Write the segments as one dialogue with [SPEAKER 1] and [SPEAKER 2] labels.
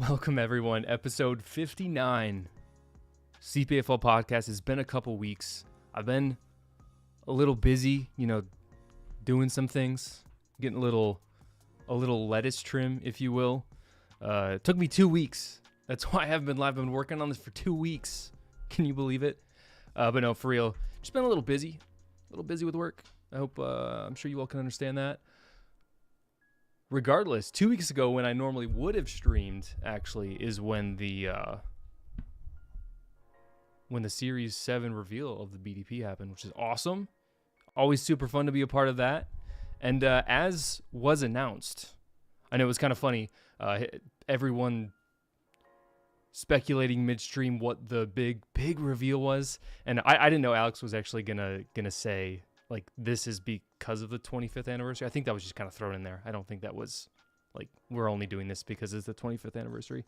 [SPEAKER 1] Welcome, everyone. Episode 59. CPA-fol podcast. It's been a couple weeks. I've been a little busy, doing some things, getting a little lettuce trim, if you will. It took me 2 weeks. That's why I haven't been live. I've been working on this for 2 weeks. Can you believe it? But no, for real. Just been a little busy with work. I'm sure you all can understand that. Regardless, 2 weeks ago when I normally would have streamed, actually, is when the Series 7 reveal of the BDP happened, which is awesome. Always super fun to be a part of that. And as was announced, I know it was kind of funny, everyone speculating midstream what the big reveal was. And I didn't know Alex was actually gonna say, like, this is because of the 25th anniversary. I think that was just kind of thrown in there. I don't think that was, like, we're only doing this because it's the 25th anniversary.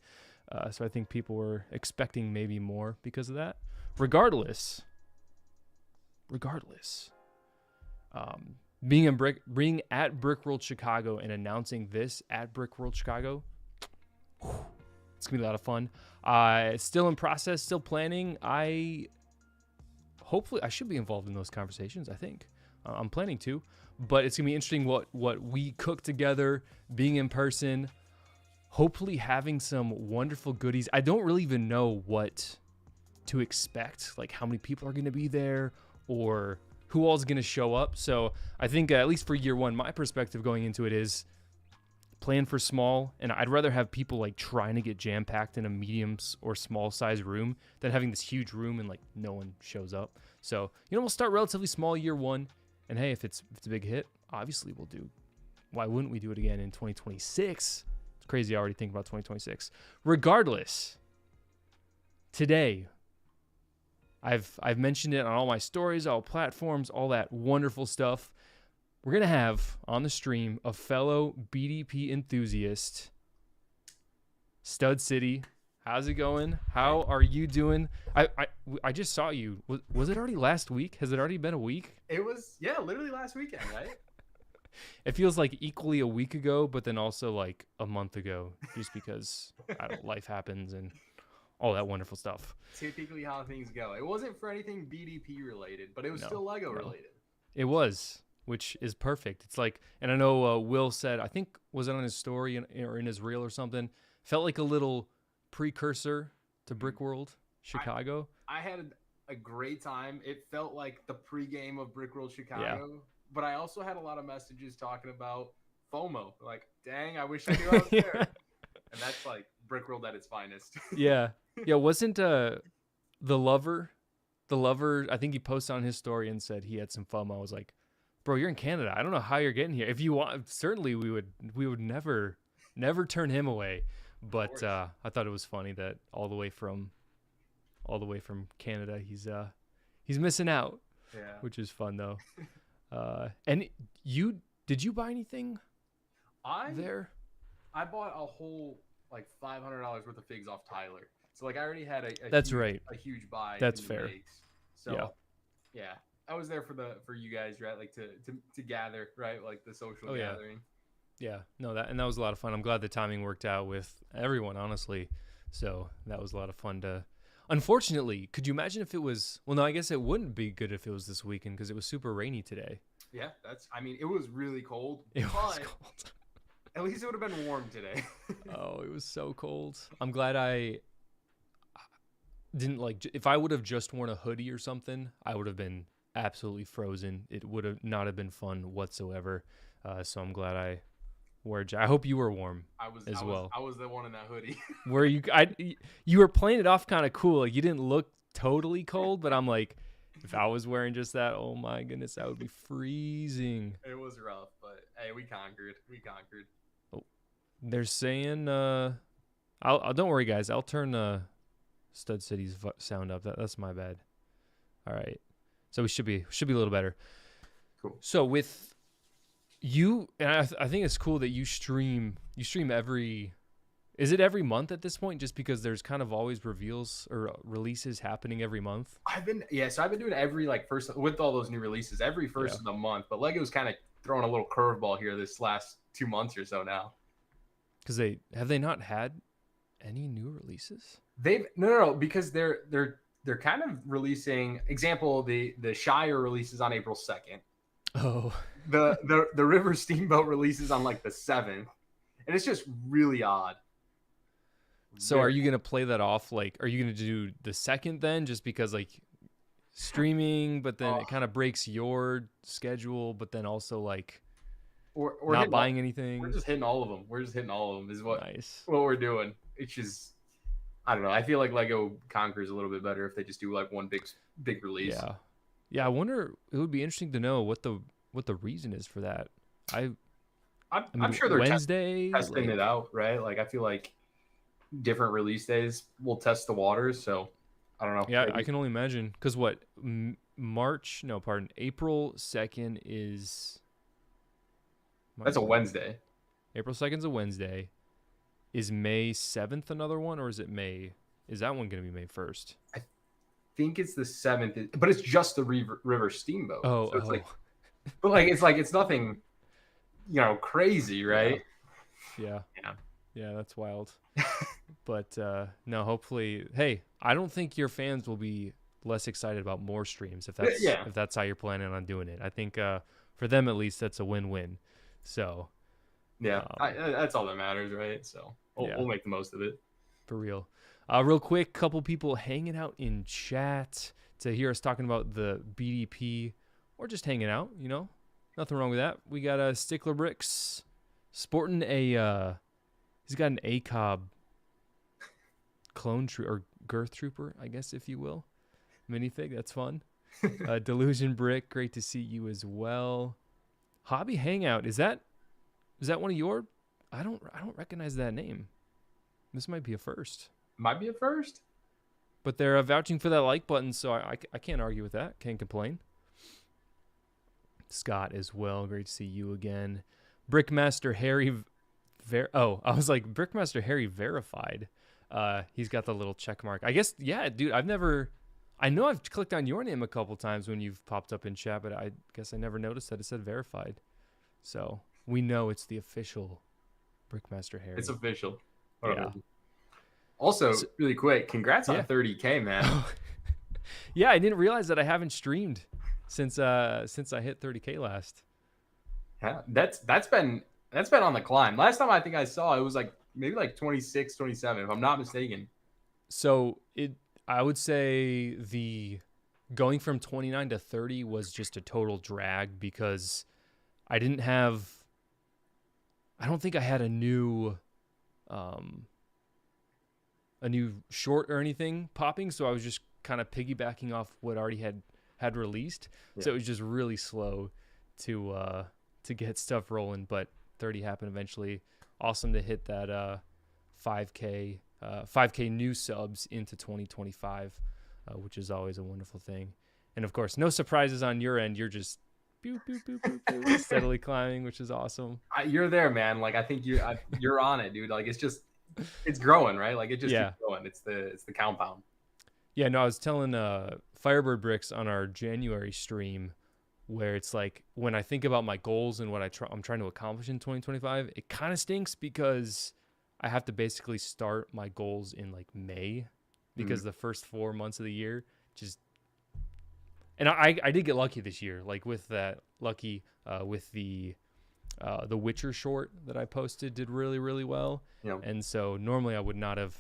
[SPEAKER 1] So I think people were expecting maybe more because of that. Regardless, being at Brickworld Chicago and announcing this at Brickworld Chicago, it's going to be a lot of fun. Still in process, still planning. Hopefully, I should be involved in those conversations, I think. I'm planning to. But it's going to be interesting what we cook together, being in person, hopefully having some wonderful goodies. I don't really even know what to expect, like how many people are going to be there or who all is going to show up. So I think at least for year one, my perspective going into it is plan for small, and I'd rather have people like trying to get jam-packed in a medium or small size room than having this huge room and like no one shows up. So, we'll start relatively small year one, and hey, if it's a big hit, obviously we'll do. Why wouldn't we do it again in 2026? It's crazy. I already think about 2026. Regardless, today, I've mentioned it on all my stories, all platforms, all that wonderful stuff. We're going to have on the stream a fellow BDP enthusiast, Stud City. How's it going? How are you doing? I just saw you. Was it already last week? Has it already been a week?
[SPEAKER 2] It was, yeah, literally last weekend, right?
[SPEAKER 1] It feels like equally a week ago, but then also like a month ago, just because life happens and all that wonderful stuff.
[SPEAKER 2] Typically how things go. It wasn't for anything BDP related, but it was still Lego related.
[SPEAKER 1] It was. Which is perfect. It's like, and I know Will said, I think, was it on his story or in his reel or something, felt like a little precursor to Brickworld Chicago.
[SPEAKER 2] I had a great time. It felt like the pregame of Brickworld Chicago, but I also had a lot of messages talking about FOMO. Like, dang, I wish I knew I was there. And that's like Brickworld at its finest.
[SPEAKER 1] Yeah. Wasn't the lover, I think he posted on his story and said he had some FOMO. I was like, bro, you're in Canada. I don't know how you're getting here. If you want, certainly we would never turn him away. But I thought it was funny that all the way from Canada, he's missing out.
[SPEAKER 2] Yeah,
[SPEAKER 1] which is fun though. And did you buy anything there?
[SPEAKER 2] I bought a whole like $500 worth of figs off Tyler. So like I already had a huge buy.
[SPEAKER 1] That's fair.
[SPEAKER 2] So yeah. I was there for you guys, right? Like to gather, right? Like the social gathering.
[SPEAKER 1] Yeah. No, that was a lot of fun. I'm glad the timing worked out with everyone, honestly. So that was a lot of fun to. Unfortunately, could you imagine if it was? Well, no, I guess it wouldn't be good if it was this weekend because it was super rainy today.
[SPEAKER 2] Yeah, it was really cold.
[SPEAKER 1] It was cold.
[SPEAKER 2] At least it would have been warm today.
[SPEAKER 1] Oh, it was so cold. I'm glad I didn't if I would have just worn a hoodie or something, I would have been absolutely frozen. It would have not have been fun whatsoever. So I'm glad I wore. I hope you were warm as well.
[SPEAKER 2] I was the one in that hoodie.
[SPEAKER 1] Were you? You were playing it off kind of cool. Like you didn't look totally cold, but I'm like, if I was wearing just that, oh my goodness, I would be freezing.
[SPEAKER 2] It was rough, but hey, we conquered.
[SPEAKER 1] Oh, they're saying, don't worry, guys. I'll turn Stud City's sound up. That's my bad. All right. So we should be a little better.
[SPEAKER 2] Cool.
[SPEAKER 1] So with you, and I think it's cool that you stream is it every month at this point? Just because there's kind of always reveals or releases happening every month.
[SPEAKER 2] I've been doing every first with all those new releases every first of the month. But Lego's kind of throwing a little curveball here this last 2 months or so now.
[SPEAKER 1] Because they not had any new releases?
[SPEAKER 2] They've no, because they're kind of releasing. Example, the Shire releases on April 2nd.
[SPEAKER 1] Oh,
[SPEAKER 2] The River Steamboat releases on like the 7th, and it's just really odd.
[SPEAKER 1] so are you gonna play that off? Like, are you gonna do the second then, just because like streaming, but then it kind of breaks your schedule, but then also like
[SPEAKER 2] or
[SPEAKER 1] not buying anything?
[SPEAKER 2] We're just hitting all of them. Is what
[SPEAKER 1] Nice.
[SPEAKER 2] what we're doing. It's just, I don't know. I feel like Lego conquers a little bit better if they just do like one big release.
[SPEAKER 1] Yeah. I wonder. It would be interesting to know what the reason is for that. I mean,
[SPEAKER 2] I'm sure they're
[SPEAKER 1] Wednesday
[SPEAKER 2] testing it out, right? Like I feel like different release days will test the waters. So I don't know.
[SPEAKER 1] Yeah,
[SPEAKER 2] maybe.
[SPEAKER 1] I can only imagine. Because what, April 2nd is...
[SPEAKER 2] That's a Wednesday.
[SPEAKER 1] April 2nd is a Wednesday. Is May 7th another one, or is it May? Is that one going to be May 1st?
[SPEAKER 2] I think it's the 7th, but it's just the River Steamboat.
[SPEAKER 1] Oh,
[SPEAKER 2] so it's it's nothing, crazy, right?
[SPEAKER 1] Yeah, that's wild. But no, hopefully, hey, I don't think your fans will be less excited about more streams if that's how you're planning on doing it. I think for them at least that's a win-win. So
[SPEAKER 2] yeah, that's all that matters, right? So we'll make the most of it.
[SPEAKER 1] For real. Real quick, couple people hanging out in chat to hear us talking about the BDP, or just hanging out. Nothing wrong with that. We got Stickler Bricks sporting a he's got an ACOB clone or girth trooper, I guess, if you will, minifig. That's fun. Delusion Brick, great to see you as well. Hobby Hangout, is that one of your? I don't recognize that name. This might be a first.
[SPEAKER 2] Might be a first.
[SPEAKER 1] But they're vouching for that like button, so I can't argue with that. Can't complain. Scott as well, great to see you again. Brickmaster Harry, I was like Brickmaster Harry verified. He's got the little check mark. I guess, yeah, dude. I know I've clicked on your name a couple times when you've popped up in chat, but I guess I never noticed that it said verified. So we know it's the official Brickmaster Harry.
[SPEAKER 2] It's official.
[SPEAKER 1] Yeah.
[SPEAKER 2] Also, really quick, congrats on 30K, man.
[SPEAKER 1] Yeah, I didn't realize that I haven't streamed since I hit 30K last.
[SPEAKER 2] Yeah, that's been on the climb. Last time I think I saw it was maybe 26, 27, if I'm not mistaken.
[SPEAKER 1] So I would say the going from 29 to 30 was just a total drag because I don't think I had a new short or anything popping, so I was just kind of piggybacking off what I already had released. Yeah. So it was just really slow to get stuff rolling, but 30 happened eventually. Awesome to hit that 5K new subs into 2025, which is always a wonderful thing. And of course, no surprises on your end. You're just boop, boop, boop, boop, boop, steadily climbing, which is awesome.
[SPEAKER 2] You're there, man. I think you're on it, dude. It's growing, right? It just keeps going. It's the compound.
[SPEAKER 1] Yeah, no, I was telling Firebird Bricks on our January stream where it's like when I think about my goals and what I'm trying to accomplish in 2025, it kind of stinks because I have to basically start my goals in May because the first 4 months of the year just. And I did get lucky this year, with that with the Witcher short that I posted did really, really well. Yep. And so normally I would not have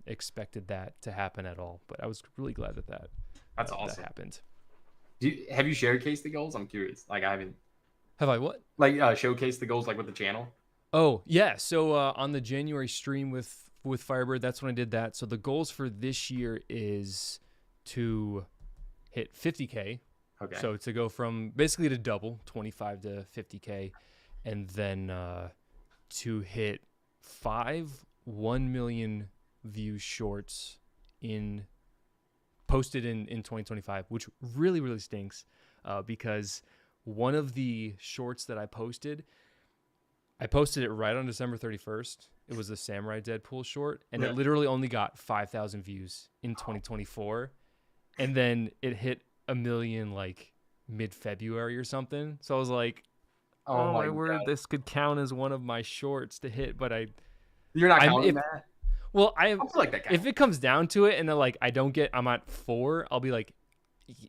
[SPEAKER 1] expected that to happen at all, but I was really glad that awesome. That happened.
[SPEAKER 2] Have you showcased the goals? I'm curious. I haven't.
[SPEAKER 1] Have I what?
[SPEAKER 2] Showcased the goals with the channel?
[SPEAKER 1] Oh, yeah. So on the January stream with Firebird, that's when I did that. So the goals for this year is to hit 50K. Okay. So to go from basically to double 25 to 50K, and then to hit 5 1 million view shorts posted in 2025, which really, really stinks because one of the shorts that I posted it right on December 31st. It was the Samurai Deadpool short, and it literally only got 5,000 views in 2024. And then it hit 1 million mid-February or something. So I was like, oh my word, this could count as one of my shorts to hit, but
[SPEAKER 2] you're not counting that?
[SPEAKER 1] Well,
[SPEAKER 2] I feel like that
[SPEAKER 1] if it comes down to it and then like I'm at 4, I'll be like,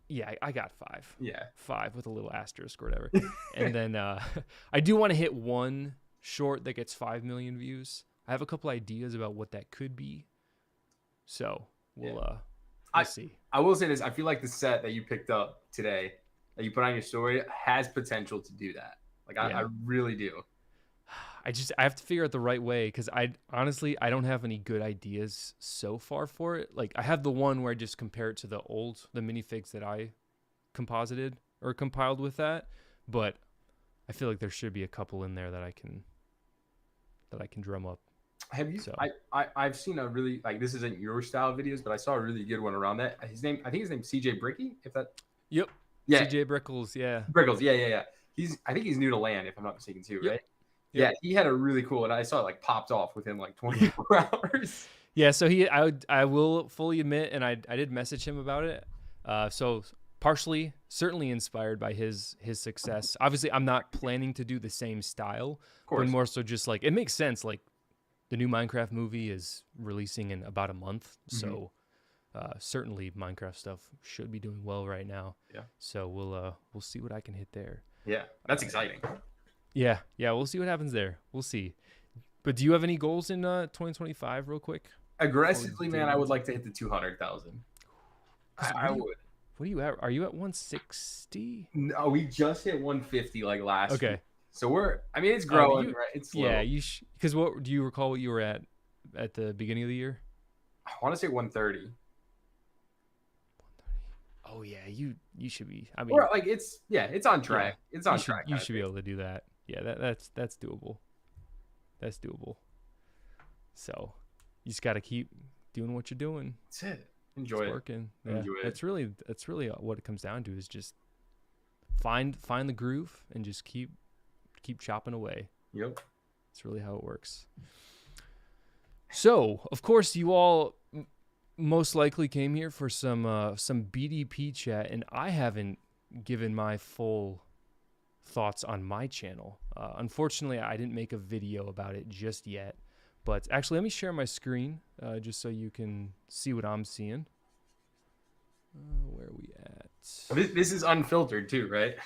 [SPEAKER 1] yeah, I got 5.
[SPEAKER 2] Yeah.
[SPEAKER 1] 5 with a little asterisk or whatever. And then I do want to hit one short that gets 5 million views. I have a couple ideas about what that could be. So we'll see.
[SPEAKER 2] I will say this. I feel like the set that you picked up today that you put on your story has potential to do that. Like I really do.
[SPEAKER 1] I have to figure out the right way, because I don't have any good ideas so far for it. Like I have the one where I just compare it to the minifigs that I composited or compiled with that, but I feel like there should be a couple in there that I can drum up.
[SPEAKER 2] Have you? So. I've seen a really, like, this isn't your style videos, but I saw a really good one around that. I think his name's CJ Bricky. If that.
[SPEAKER 1] Yep. Yeah. CJ Brickles. Yeah.
[SPEAKER 2] Brickles. Yeah. I think he's new to land, if I'm not mistaken, too, right? Yeah, he had a really cool, and I saw it like popped off within like 24 hours.
[SPEAKER 1] Yeah, so I will fully admit, and I did message him about it. So partially, certainly inspired by his success. Obviously, I'm not planning to do the same style, but more so just like it makes sense. Like the new Minecraft movie is releasing in about a month, so certainly Minecraft stuff should be doing well right now.
[SPEAKER 2] Yeah.
[SPEAKER 1] So we'll see what I can hit there.
[SPEAKER 2] Yeah, that's exciting.
[SPEAKER 1] Yeah, we'll see what happens there. We'll see. But do you have any goals in 2025 real quick?
[SPEAKER 2] Aggressively, man, I would like to hit the 200,000. I would.
[SPEAKER 1] What are you at? Are you at 160?
[SPEAKER 2] No, we just hit 150 like last week.
[SPEAKER 1] Okay.
[SPEAKER 2] So it's growing, right? It's slow.
[SPEAKER 1] Yeah, because what do you recall what you were at the beginning of the year?
[SPEAKER 2] I want to say 130.
[SPEAKER 1] Oh yeah, you should be. I mean,
[SPEAKER 2] or like it's on track. Yeah, it's on track.
[SPEAKER 1] You should be able to do that. Yeah, that's doable. That's doable. So you just got to keep doing what you're doing.
[SPEAKER 2] That's it. Enjoy it.
[SPEAKER 1] Working. Yeah. Enjoy it. That's really what it comes down to, is just find the groove and just keep chopping away.
[SPEAKER 2] Yep.
[SPEAKER 1] That's really how it works. So, of course, you all most likely came here for some BDP chat, and I haven't given my full thoughts on my channel. Unfortunately, I didn't make a video about it just yet, but actually let me share my screen just so you can see what I'm seeing. Where are we at?
[SPEAKER 2] This is unfiltered too, right?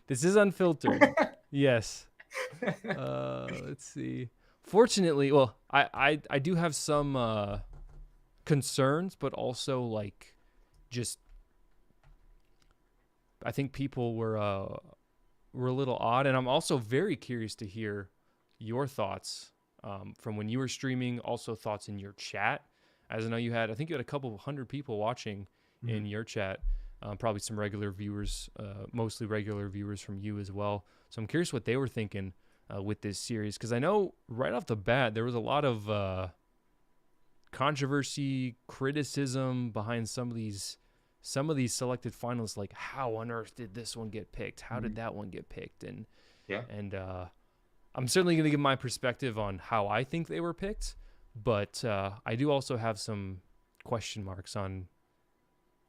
[SPEAKER 1] This is unfiltered. Yes. Let's see. Fortunately, well, I do have some concerns, but also like just I think people were a little odd, and I'm also very curious to hear your thoughts from when you were streaming. Also, thoughts in your chat, as I know I think you had a couple of hundred people watching in your chat. Probably some regular viewers, mostly regular viewers from you as well. So I'm curious what they were thinking with this series, because I know right off the bat there was a lot of controversy, criticism behind some of these selected finalists, like how on earth did this one get picked? How did that one get picked? And I'm certainly going to give my perspective on how I think they were picked, but I do also have some question marks on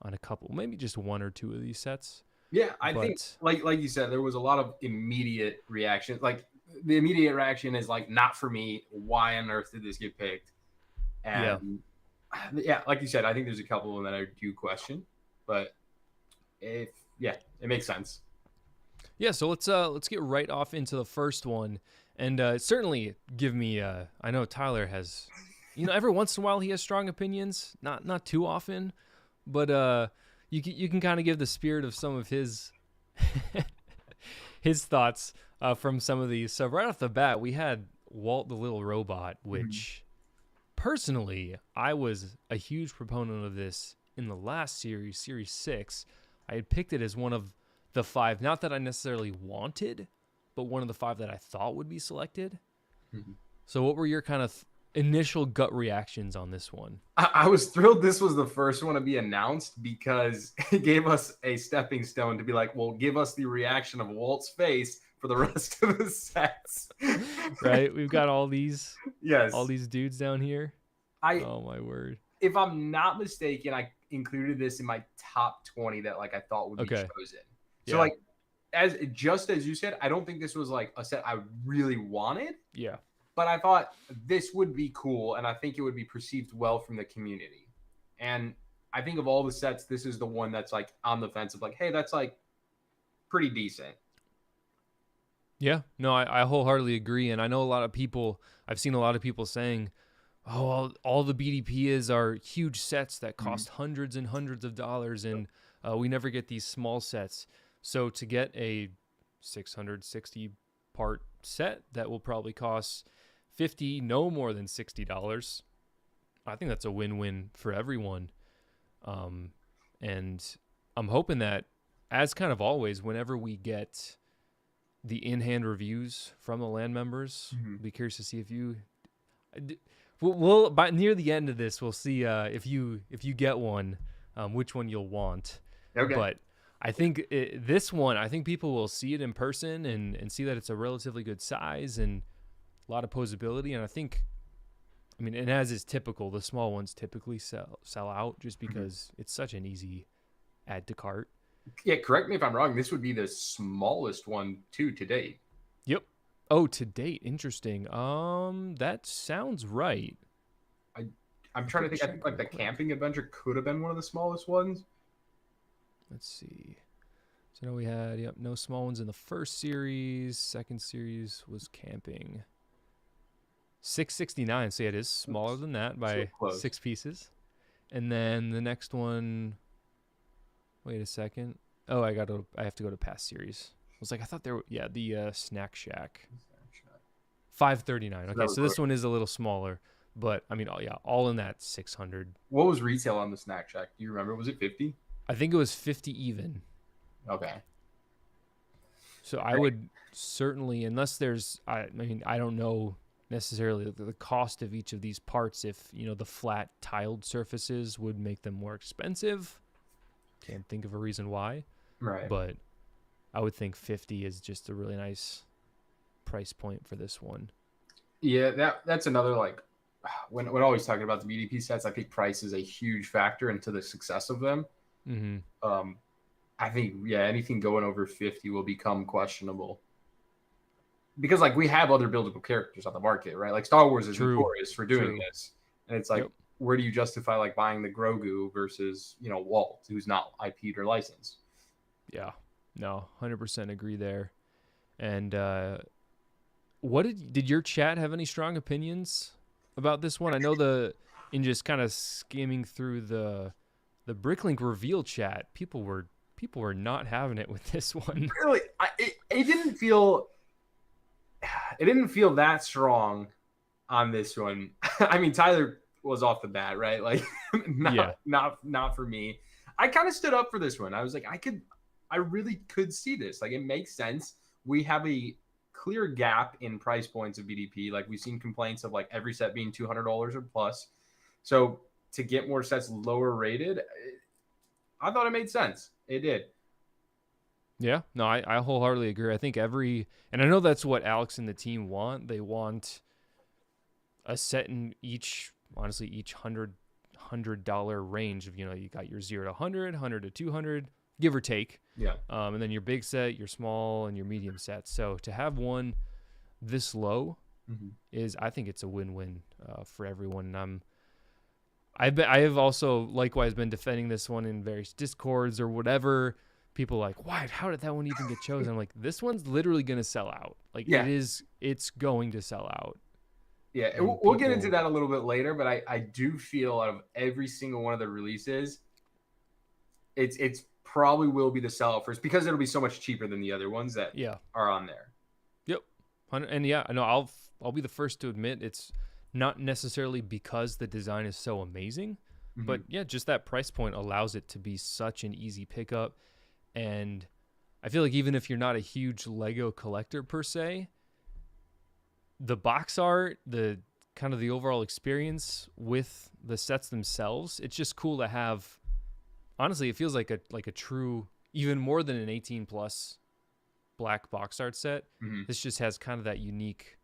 [SPEAKER 1] a couple, maybe just one or two of these sets.
[SPEAKER 2] Yeah, I think like you said, there was a lot of immediate reaction. Like the immediate reaction is like, not for me. Why on earth did this get picked? And yeah, like you said, I think there's a couple of them that I do question, but it makes sense.
[SPEAKER 1] Yeah, so let's get right off into the first one, and certainly give me. I know Tyler has, every once in a while he has strong opinions, not too often, but you can kind of give the spirit of some of his his thoughts from some of these. So right off the bat, we had Walt the Little Robot, which personally I was a huge proponent of this in the last series, Series 6. I had picked it as one of the 5, not that I necessarily wanted, but one of the 5 that I thought would be selected. So what were your kind of initial gut reactions on this one?
[SPEAKER 2] I was thrilled this was the first one to be announced, because it gave us a stepping stone to be like, well, give us the reaction of Walt's face for the rest of the sets.
[SPEAKER 1] Right? We've got all these dudes down here. Oh my word.
[SPEAKER 2] If I'm not mistaken, I included this in my top 20 that like I thought would be chosen. So like as you said, I don't think this was like a set I really wanted.
[SPEAKER 1] Yeah.
[SPEAKER 2] But I thought this would be cool, and I think it would be perceived well from the community. And I think of all the sets, this is the one that's like on the fence of like, hey, that's like pretty decent.
[SPEAKER 1] Yeah, no, I wholeheartedly agree. And I know a lot of people, I've seen a lot of people saying, oh, all the BDP is are huge sets that cost hundreds and hundreds of dollars, and we never get these small sets. So to get a 660 part set that will probably cost $50, no more than $60, I think that's a win-win for everyone. And I'm hoping that, as kind of always, whenever we get the in-hand reviews from the land members, be curious to see if you we'll by near the end of this, we'll see if you get one, which one you'll want.
[SPEAKER 2] Okay.
[SPEAKER 1] But I think this one, I think people will see it in person and see that it's a relatively good size and a lot of posability. And I mean, and as is typical, the small ones typically sell out just because it's such an easy add to cart.
[SPEAKER 2] Yeah, correct me if I'm wrong. This would be the smallest one too to date.
[SPEAKER 1] Yep. Oh, to date. Interesting. That sounds right.
[SPEAKER 2] I'm trying to think. I think like the camping adventure could have been one of the smallest ones.
[SPEAKER 1] Let's see. So now we had no small ones in the first series. Second series was camping. 669. So yeah, it is smaller than that by 6 pieces. And then the next one. Wait a second. Oh, I have to go to past series. I was like, I thought there were, the Snack Shack. 539. Okay, so this one is a little smaller, but I mean, all in that 600.
[SPEAKER 2] What was retail on the Snack Shack? Do you remember? Was it 50?
[SPEAKER 1] I think it was 50 even.
[SPEAKER 2] Okay.
[SPEAKER 1] So I would certainly, unless there's, I mean, I don't know necessarily the cost of each of these parts. If, the flat tiled surfaces would make them more expensive. Can't think of a reason why.
[SPEAKER 2] Right.
[SPEAKER 1] But I would think 50 is just a really nice price point for this one.
[SPEAKER 2] Yeah, that's another, like, when always talking about the BDP sets, I think price is a huge factor into the success of them. I think, anything going over 50 will become questionable. Because, like, we have other buildable characters on the market, right? Like, Star Wars is notorious for doing this. And it's like, where do you justify, like, buying the Grogu versus, Walt, who's not IP'd or licensed?
[SPEAKER 1] Yeah. No, 100% agree there. And did your chat have any strong opinions about this one? I know in just kind of skimming through the Bricklink reveal chat, people were not having it with this one.
[SPEAKER 2] Really, it didn't feel that strong on this one. I mean, Tyler was off the bat, right? Like, not for me. I kind of stood up for this one. I was like, I really could see this. Like, it makes sense. We have a clear gap in price points of BDP. Like, we've seen complaints of like every set being $200 or plus. So to get more sets lower rated, I thought it made sense. It did.
[SPEAKER 1] Yeah, no, I wholeheartedly agree. I think and I know that's what Alex and the team want. They want a set in each $100 range of, you got your 0 to 100, 100 to 200, give or take.
[SPEAKER 2] Yeah.
[SPEAKER 1] And then your big set, your small, and your medium set. So to have one this low I think it's a win-win for everyone. And I have also likewise been defending this one in various Discords or whatever. People are like, why? How did that one even get chosen? I'm like, this one's literally going to sell out. Like, it's going to sell out.
[SPEAKER 2] Yeah, we'll get into that a little bit later, but I do feel out of every single one of the releases, it's probably will be the sellout first because it'll be so much cheaper than the other ones that are on there.
[SPEAKER 1] Yep. And I know I'll be the first to admit it's not necessarily because the design is so amazing, but just that price point allows it to be such an easy pickup. And I feel like even if you're not a huge Lego collector per se, the box art, the kind of the overall experience with the sets themselves, it's just cool to have. Honestly, it feels like a true, even more than an 18 plus black box art set. This just has kind of that unique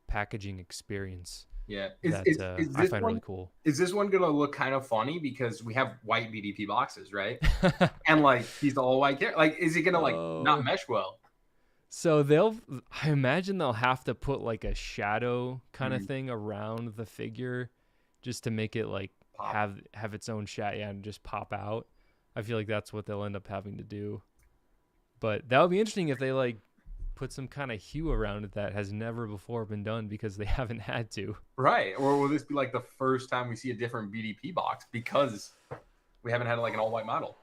[SPEAKER 1] packaging experience.
[SPEAKER 2] Yeah,
[SPEAKER 1] I find really cool.
[SPEAKER 2] Is this one gonna look kind of funny because we have white BDP boxes, right? And like he's the all white character. Like, is it gonna not mesh well?
[SPEAKER 1] So I imagine they'll have to put like a shadow kind of thing around the figure just to make it like
[SPEAKER 2] Pop.
[SPEAKER 1] have its own shadow, yeah, and just pop out. I feel like that's what they'll end up having to do. But that would be interesting if they like put some kind of hue around it that has never before been done because they haven't had to.
[SPEAKER 2] Right. Or will this be like the first time we see a different BDP box because we haven't had like an all white model?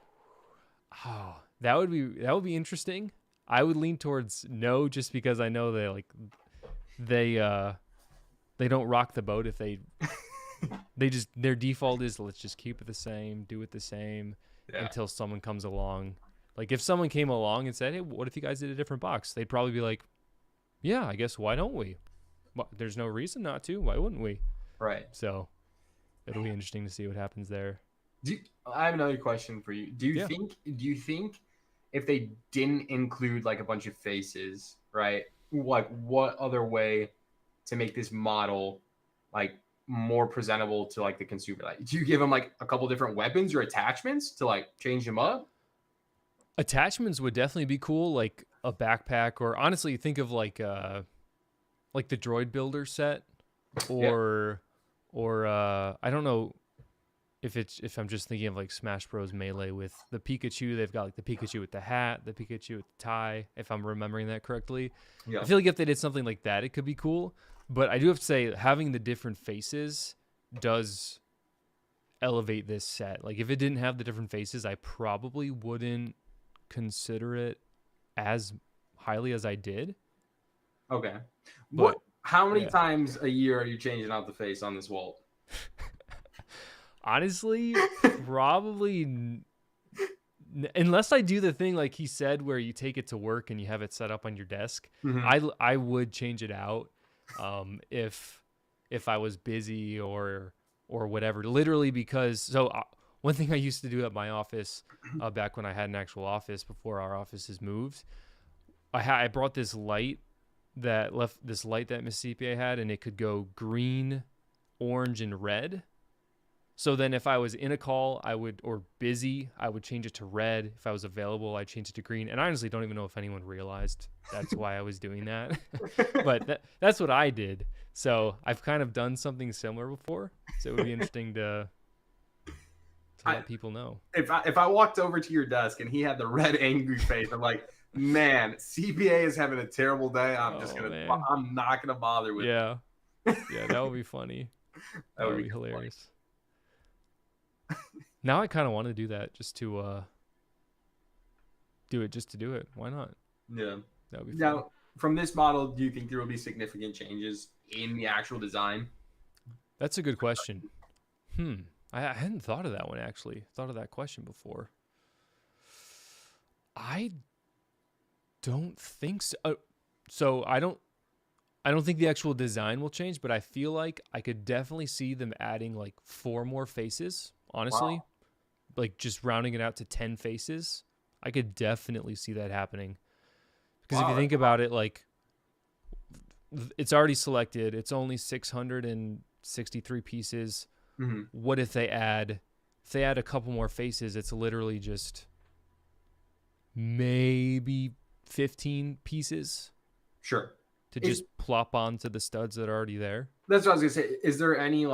[SPEAKER 1] Oh, that would be interesting. I would lean towards no, just because I know they don't rock the boat if they just their default is let's just keep it the same, do it the same until someone comes along. Like if someone came along and said, "Hey, what if you guys did a different box?" They'd probably be like, "Yeah, I guess why don't we? Well, there's no reason not to. Why wouldn't we?"
[SPEAKER 2] Right.
[SPEAKER 1] So it'll be interesting to see what happens there.
[SPEAKER 2] I have another question for you. Do you think if they didn't include like a bunch of faces, right? Like what other way to make this model like more presentable to like the consumer? Like, do you give them like a couple different weapons or attachments to like change them up?
[SPEAKER 1] Attachments would definitely be cool, like a backpack, or honestly, think of like the droid builder set, or I don't know if I'm just thinking of like Smash Bros. Melee with the Pikachu. They've got like the Pikachu with the hat, the Pikachu with the tie, if I'm remembering that correctly.
[SPEAKER 2] Yeah.
[SPEAKER 1] I feel like if they did something like that, it could be cool. But I do have to say, having the different faces does elevate this set. Like if it didn't have the different faces, I probably wouldn't consider it as highly as I did.
[SPEAKER 2] Okay.
[SPEAKER 1] But
[SPEAKER 2] how many times a year are you changing out the face on this Walt?
[SPEAKER 1] Honestly, probably unless I do the thing like he said where you take it to work and you have it set up on your desk. I would change it out if I was busy or whatever, literally, because one thing I used to do at my office back when I had an actual office before our offices moved, I brought this light that Miss CPA had, and it could go green, orange, and red. So then if I was in a call, or busy, I would change it to red. If I was available, I'd change it to green. And I honestly don't even know if anyone realized that's why I was doing that. But that's what I did. So I've kind of done something similar before. So it would be interesting to let people know.
[SPEAKER 2] If I walked over to your desk and he had the red angry face, I'm like, man, CPA is having a terrible day. I'm not gonna bother with it.
[SPEAKER 1] Yeah, that would be funny. That would be hilarious. Now I kind of want to do that just to do it. Why not?
[SPEAKER 2] Yeah.
[SPEAKER 1] That would be fun.
[SPEAKER 2] Now, from this model, do you think there will be significant changes in the actual design?
[SPEAKER 1] That's a good question. I hadn't thought of that one, actually. Thought of that question before. I don't think so. So I don't think the actual design will change, but I feel like I could definitely see them adding like 4 more faces, honestly. Wow. Like just rounding it out to 10 faces. I could definitely see that happening. Because if you think about it, like it's already selected. It's only 663 pieces. What if they add a couple more faces? It's literally just maybe 15 pieces.
[SPEAKER 2] Sure.
[SPEAKER 1] To just plop onto the studs that are already there.
[SPEAKER 2] That's what I was gonna say. Is there any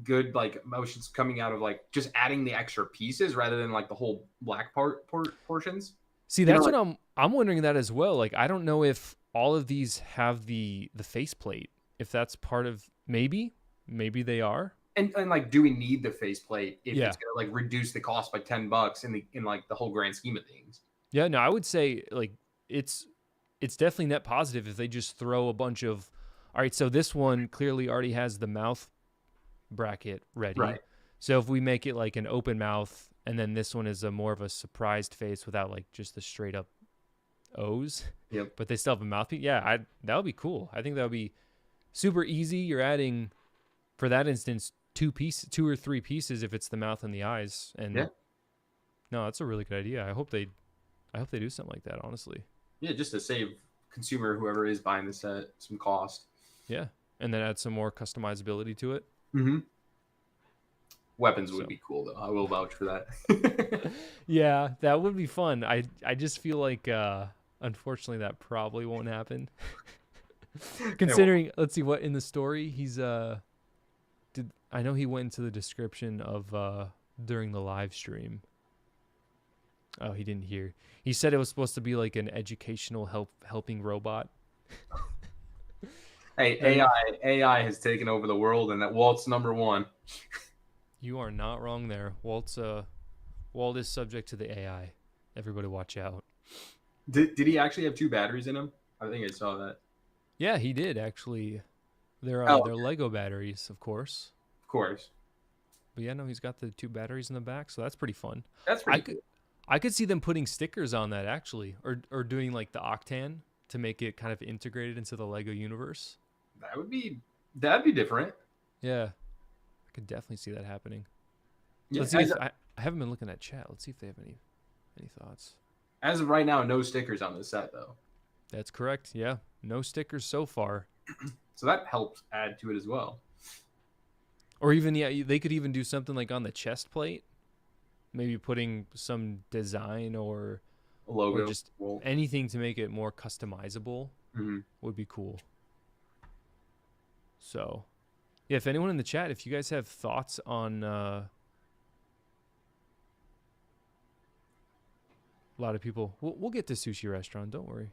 [SPEAKER 2] good like emotions coming out of like just adding the extra pieces rather than like the whole black portions?
[SPEAKER 1] See, that's what I'm wondering that as well. Like I don't know if all of these have the faceplate. If that's part of maybe they are.
[SPEAKER 2] And like, do we need the faceplate if it's gonna like reduce the cost by $10 in like the whole grand scheme of things?
[SPEAKER 1] Yeah, no, I would say like it's definitely net positive if they just throw a bunch of. All right, so this one clearly already has the mouth bracket ready. Right. So if we make it like an open mouth, and then this one is a more of a surprised face without like just the straight up O's.
[SPEAKER 2] Yep.
[SPEAKER 1] But they still have a mouthpiece. Yeah, that would be cool. I think that would be super easy. You're adding, for that instance, 2 or 3 pieces if it's the mouth and the eyes. And no, that's a really good idea. I hope they do something like that, honestly.
[SPEAKER 2] Yeah, just to save consumer, whoever is buying the set, some cost.
[SPEAKER 1] Yeah, and then add some more customizability to it.
[SPEAKER 2] Weapons would be cool, though. I will vouch for that.
[SPEAKER 1] Yeah, that would be fun. I just feel like unfortunately that probably won't happen. Considering, let's see what in the story he's I know he went into the description of during the live stream. Oh, he didn't hear. He said it was supposed to be like an educational helping robot.
[SPEAKER 2] Hey, AI has taken over the world, and that Walt's number one.
[SPEAKER 1] You are not wrong there. Walt is subject to the AI. Everybody watch out.
[SPEAKER 2] Did he actually have 2 batteries in him? I think I saw that.
[SPEAKER 1] Yeah, he did actually. They're Lego batteries, of course.
[SPEAKER 2] Of course.
[SPEAKER 1] But yeah, no, he's got the 2 batteries in the back, so that's pretty fun.
[SPEAKER 2] That's pretty cool.
[SPEAKER 1] I could see them putting stickers on that actually, or doing like the Octan to make it kind of integrated into the Lego universe.
[SPEAKER 2] That'd be different.
[SPEAKER 1] Yeah, I could definitely see that happening.
[SPEAKER 2] Yeah,
[SPEAKER 1] Let's see if I haven't been looking at chat. Let's see if they have any thoughts.
[SPEAKER 2] As of right now, no stickers on this set though.
[SPEAKER 1] That's correct. Yeah, no stickers so far.
[SPEAKER 2] So that helps add to it as well.
[SPEAKER 1] Or even they could even do something like on the chest plate. Maybe putting some design or
[SPEAKER 2] a logo,
[SPEAKER 1] or just anything to make it more customizable would be cool. So, yeah, if anyone in the chat, if you guys have thoughts on a lot of people, we'll get to Sushi Restaurant. Don't worry.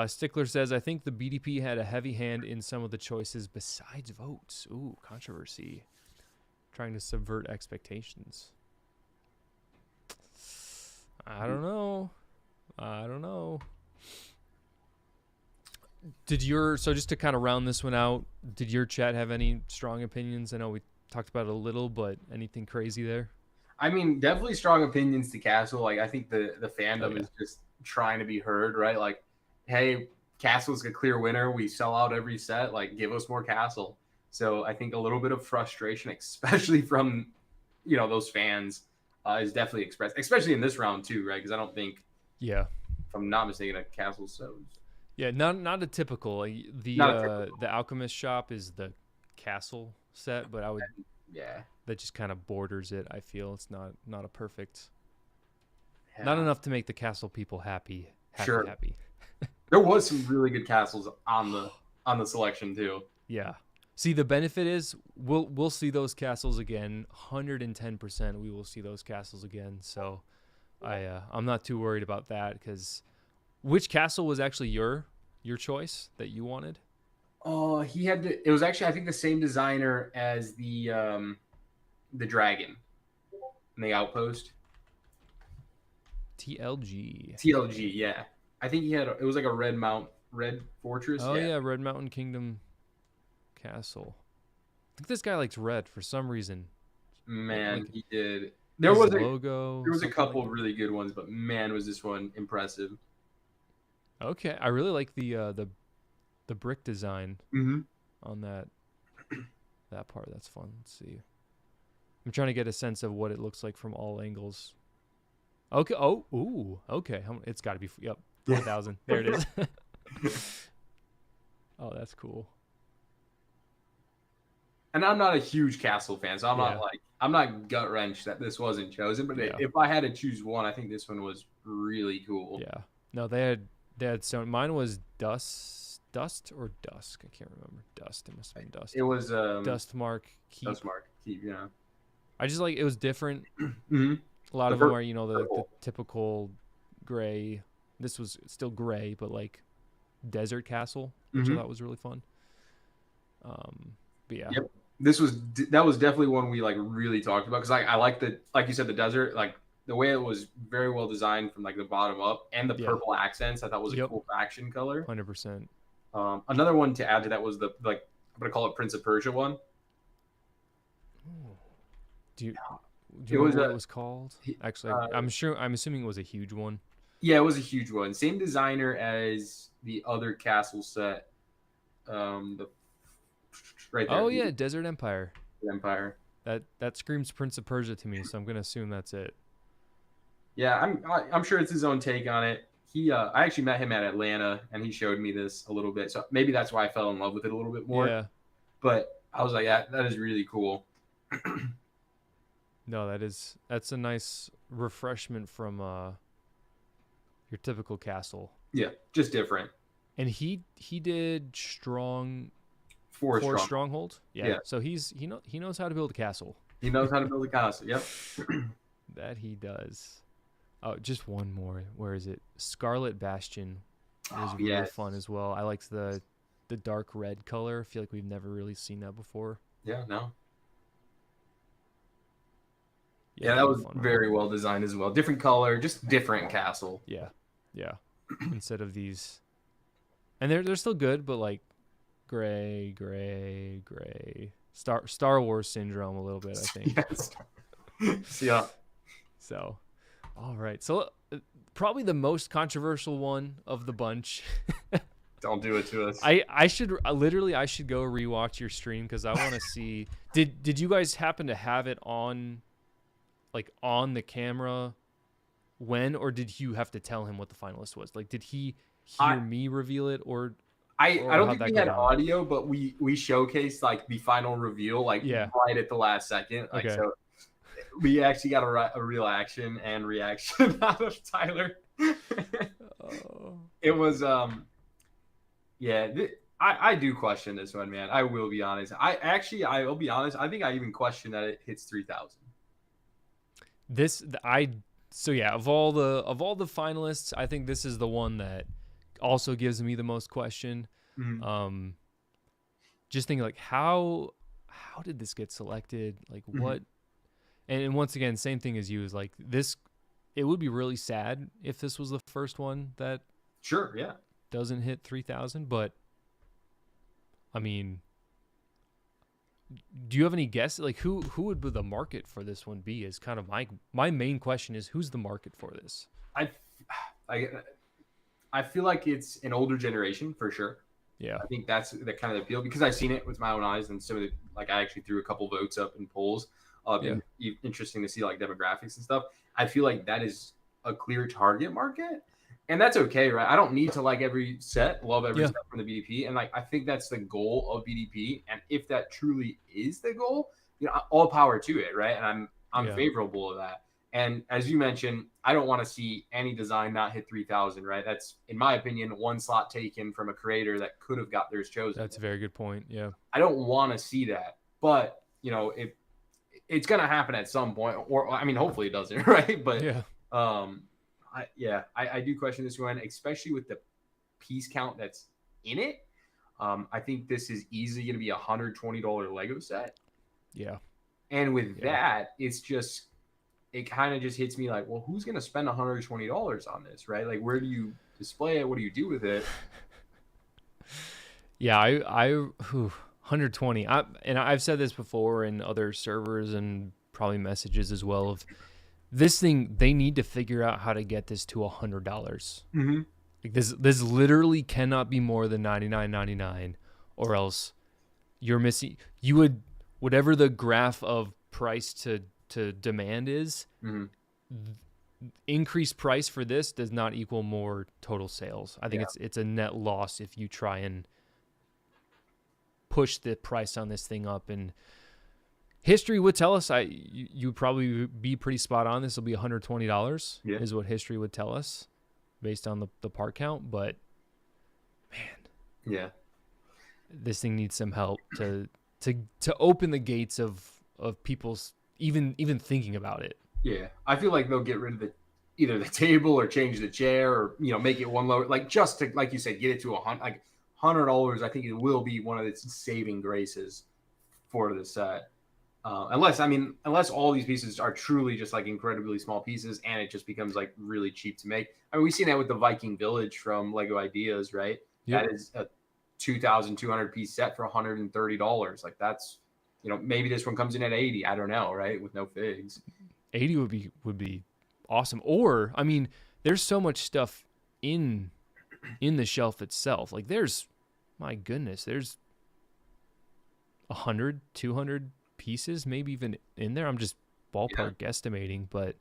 [SPEAKER 1] Stickler says, I think the BDP had a heavy hand in some of the choices besides votes. Ooh, controversy. Trying to subvert expectations. I don't know. So just to kind of round this one out, did your chat have any strong opinions? I know we talked about it a little, but anything crazy there?
[SPEAKER 2] I mean, definitely strong opinions to Castle. Like, I think the fandom is just trying to be heard, right? Like, hey, Castle's a clear winner. We sell out every set. Like, give us more Castle. So I think a little bit of frustration, especially from, those fans, is definitely expressed, especially in this round too, right? Because I don't think, if I'm not mistaken, a Castle shows.
[SPEAKER 1] Yeah, not a typical. The Alchemist shop is the Castle set, but that just kind of borders it. I feel it's not a perfect, not enough to make the Castle people happy. Happy.
[SPEAKER 2] There was some really good Castles on the selection too.
[SPEAKER 1] Yeah. See, the benefit is we'll see those castles again. 110%. We will see those castles again. So I'm not too worried about that because which castle was actually your choice that you wanted?
[SPEAKER 2] Oh, it was actually I think the same designer as the dragon and the outpost. TLG, yeah. I think it was like a red fortress.
[SPEAKER 1] Oh yeah, Red Mountain Kingdom Castle. I think this guy likes red for some reason.
[SPEAKER 2] Man, he did. There was a couple
[SPEAKER 1] of
[SPEAKER 2] really good ones, but man, was this one impressive.
[SPEAKER 1] Okay, I really like the brick design on that part. That's fun. Let's see. I'm trying to get a sense of what it looks like from all angles. Okay. Oh, ooh. Okay. It's got to be. Yep. 4,000. There it is. Oh, that's cool.
[SPEAKER 2] And I'm not a huge Castle fan, so I'm not gut wrenched that this wasn't chosen. But if I had to choose one, I think this one was really cool.
[SPEAKER 1] Yeah. No, they had so mine was dust or dusk. I can't remember. Dust. It must have been dust.
[SPEAKER 2] It was
[SPEAKER 1] Dustmark Keep.
[SPEAKER 2] Dustmark Keep. Yeah.
[SPEAKER 1] I just it was different. A lot of them are the typical gray. This was still gray, but like desert castle, which I thought was really fun. But yeah.
[SPEAKER 2] Yep. That was definitely one we really talked about because I like like you said, the desert, like the way it was very well designed from the bottom up and the purple accents. I thought was a cool faction color.
[SPEAKER 1] 100%.
[SPEAKER 2] Another one to add to that was I'm gonna call it Prince of Persia one.
[SPEAKER 1] Do you know what it was called? Actually, I'm assuming it was a huge one.
[SPEAKER 2] Yeah, it was a huge one. Same designer as the other castle set. Right there.
[SPEAKER 1] Oh yeah, Desert Empire.
[SPEAKER 2] Empire.
[SPEAKER 1] That screams Prince of Persia to me, so I'm gonna assume that's it.
[SPEAKER 2] Yeah, I'm sure it's his own take on it. I actually met him at Atlanta, and he showed me this a little bit, so maybe that's why I fell in love with it a little bit more.
[SPEAKER 1] Yeah.
[SPEAKER 2] But I was like, yeah, that is really cool.
[SPEAKER 1] No, that's a nice refreshment from your typical castle.
[SPEAKER 2] Yeah, just different.
[SPEAKER 1] And he did
[SPEAKER 2] Four
[SPEAKER 1] Forest
[SPEAKER 2] strong.
[SPEAKER 1] Stronghold. Yeah.
[SPEAKER 2] Yeah,
[SPEAKER 1] So he knows how to build a castle.
[SPEAKER 2] he knows how to build a castle. Yep.
[SPEAKER 1] That he does. Oh, just one more. Where is it? Scarlet Bastion was
[SPEAKER 2] Oh,
[SPEAKER 1] really
[SPEAKER 2] yes.
[SPEAKER 1] fun as well. I liked the dark red color. I feel like we've never really seen that before.
[SPEAKER 2] Yeah, no.
[SPEAKER 1] Yeah,
[SPEAKER 2] Yeah, that
[SPEAKER 1] really
[SPEAKER 2] was
[SPEAKER 1] fun one.
[SPEAKER 2] very well designed as well. Different color, just different castle.
[SPEAKER 1] Yeah. Yeah. Instead of these, and they're still good, but like gray. Star Wars syndrome a little bit, I think.
[SPEAKER 2] Yes. Yeah.
[SPEAKER 1] So, all right. So probably the most controversial one of the bunch.
[SPEAKER 2] Don't do it to us.
[SPEAKER 1] I should go rewatch your stream because I want to see. Did you guys happen to have it on, like on the camera, or did you have to tell him what the finalist was? Like, did he hear me reveal it, or
[SPEAKER 2] I don't
[SPEAKER 1] how'd
[SPEAKER 2] think
[SPEAKER 1] that
[SPEAKER 2] we
[SPEAKER 1] go
[SPEAKER 2] had
[SPEAKER 1] down?
[SPEAKER 2] audio, but we showcased like the final reveal, like
[SPEAKER 1] Yeah.
[SPEAKER 2] right at the last second. Like,
[SPEAKER 1] Okay.
[SPEAKER 2] so we actually got a real action and reaction out of Tyler.
[SPEAKER 1] Oh.
[SPEAKER 2] It was yeah. I do question this one, man. I will be honest. I'll be honest. I think I even question that it hits 3,000.
[SPEAKER 1] So yeah, of all the finalists, I think this is the one that also gives me the most question.
[SPEAKER 2] Mm-hmm.
[SPEAKER 1] Just thinking like how did this get selected? Like what? And once again, same thing as you, is like this. It would be really sad if this was the first one that
[SPEAKER 2] Sure, yeah.
[SPEAKER 1] doesn't hit 3,000. But I mean, do you have any guess? Like who would the market for this one be? Is kind of my main question is who's the market for this?
[SPEAKER 2] I feel like it's an older generation for sure.
[SPEAKER 1] Yeah,
[SPEAKER 2] I think that's the kind of appeal because I've seen it with my own eyes, and some of the, like I actually threw a couple votes up in polls.
[SPEAKER 1] Yeah.
[SPEAKER 2] Interesting to see like demographics and stuff. I feel like that is a clear target market, and that's okay, right? I don't need to like every set, love every set from the BDP, and like I think that's the goal of BDP. And if that truly is the goal, you know, all power to it, right? And I'm favorable of that. And as you mentioned, I don't want to see any design not hit 3,000, right? That's, in my opinion, one slot taken from a creator that could have got theirs chosen.
[SPEAKER 1] That's a very good point. Yeah.
[SPEAKER 2] I don't want to see that. But, you know, it's going to happen at some point. Or, I mean, hopefully it doesn't, right? But,
[SPEAKER 1] yeah.
[SPEAKER 2] I do question this one, especially with the piece count that's in it. I think this is easily going to be a $120 Lego set.
[SPEAKER 1] Yeah.
[SPEAKER 2] And with that, it kind of just hits me like, well, who's going to spend $120 on this, right? Like, where do you display it? What do you do with it?
[SPEAKER 1] Yeah, I 120. And I've said this before in other servers and probably messages as well. Of this thing, they need to figure out how to get this to $100.
[SPEAKER 2] Mm-hmm.
[SPEAKER 1] Like this literally cannot be more than $99.99, or else you're missing. You would, whatever the graph of price to demand is, increased price for this does not equal more total sales. I think it's a net loss if you try and push the price on this thing up. And history would tell us, you would probably be pretty spot on. This will be $120 is what history would tell us based on the part count. But man, this thing needs some help to open the gates of people's even thinking about it.
[SPEAKER 2] Yeah, I feel like they'll get rid of either the table or change the chair, or make it one lower, like just to, like you said, get it to $100. I think it will be one of its saving graces for the set. Unless all these pieces are truly just like incredibly small pieces and it just becomes like really cheap to make. I mean, we've seen that with the Viking Village from Lego Ideas, right? Yep. That is a 2,200 piece set for $130. Like that's, maybe this one comes in at 80. I don't know, right? With no figs.
[SPEAKER 1] 80 would be awesome. Or, I mean, there's so much stuff in the shelf itself. Like there's 100, 200 pieces, maybe even in there. I'm just ballpark guesstimating, but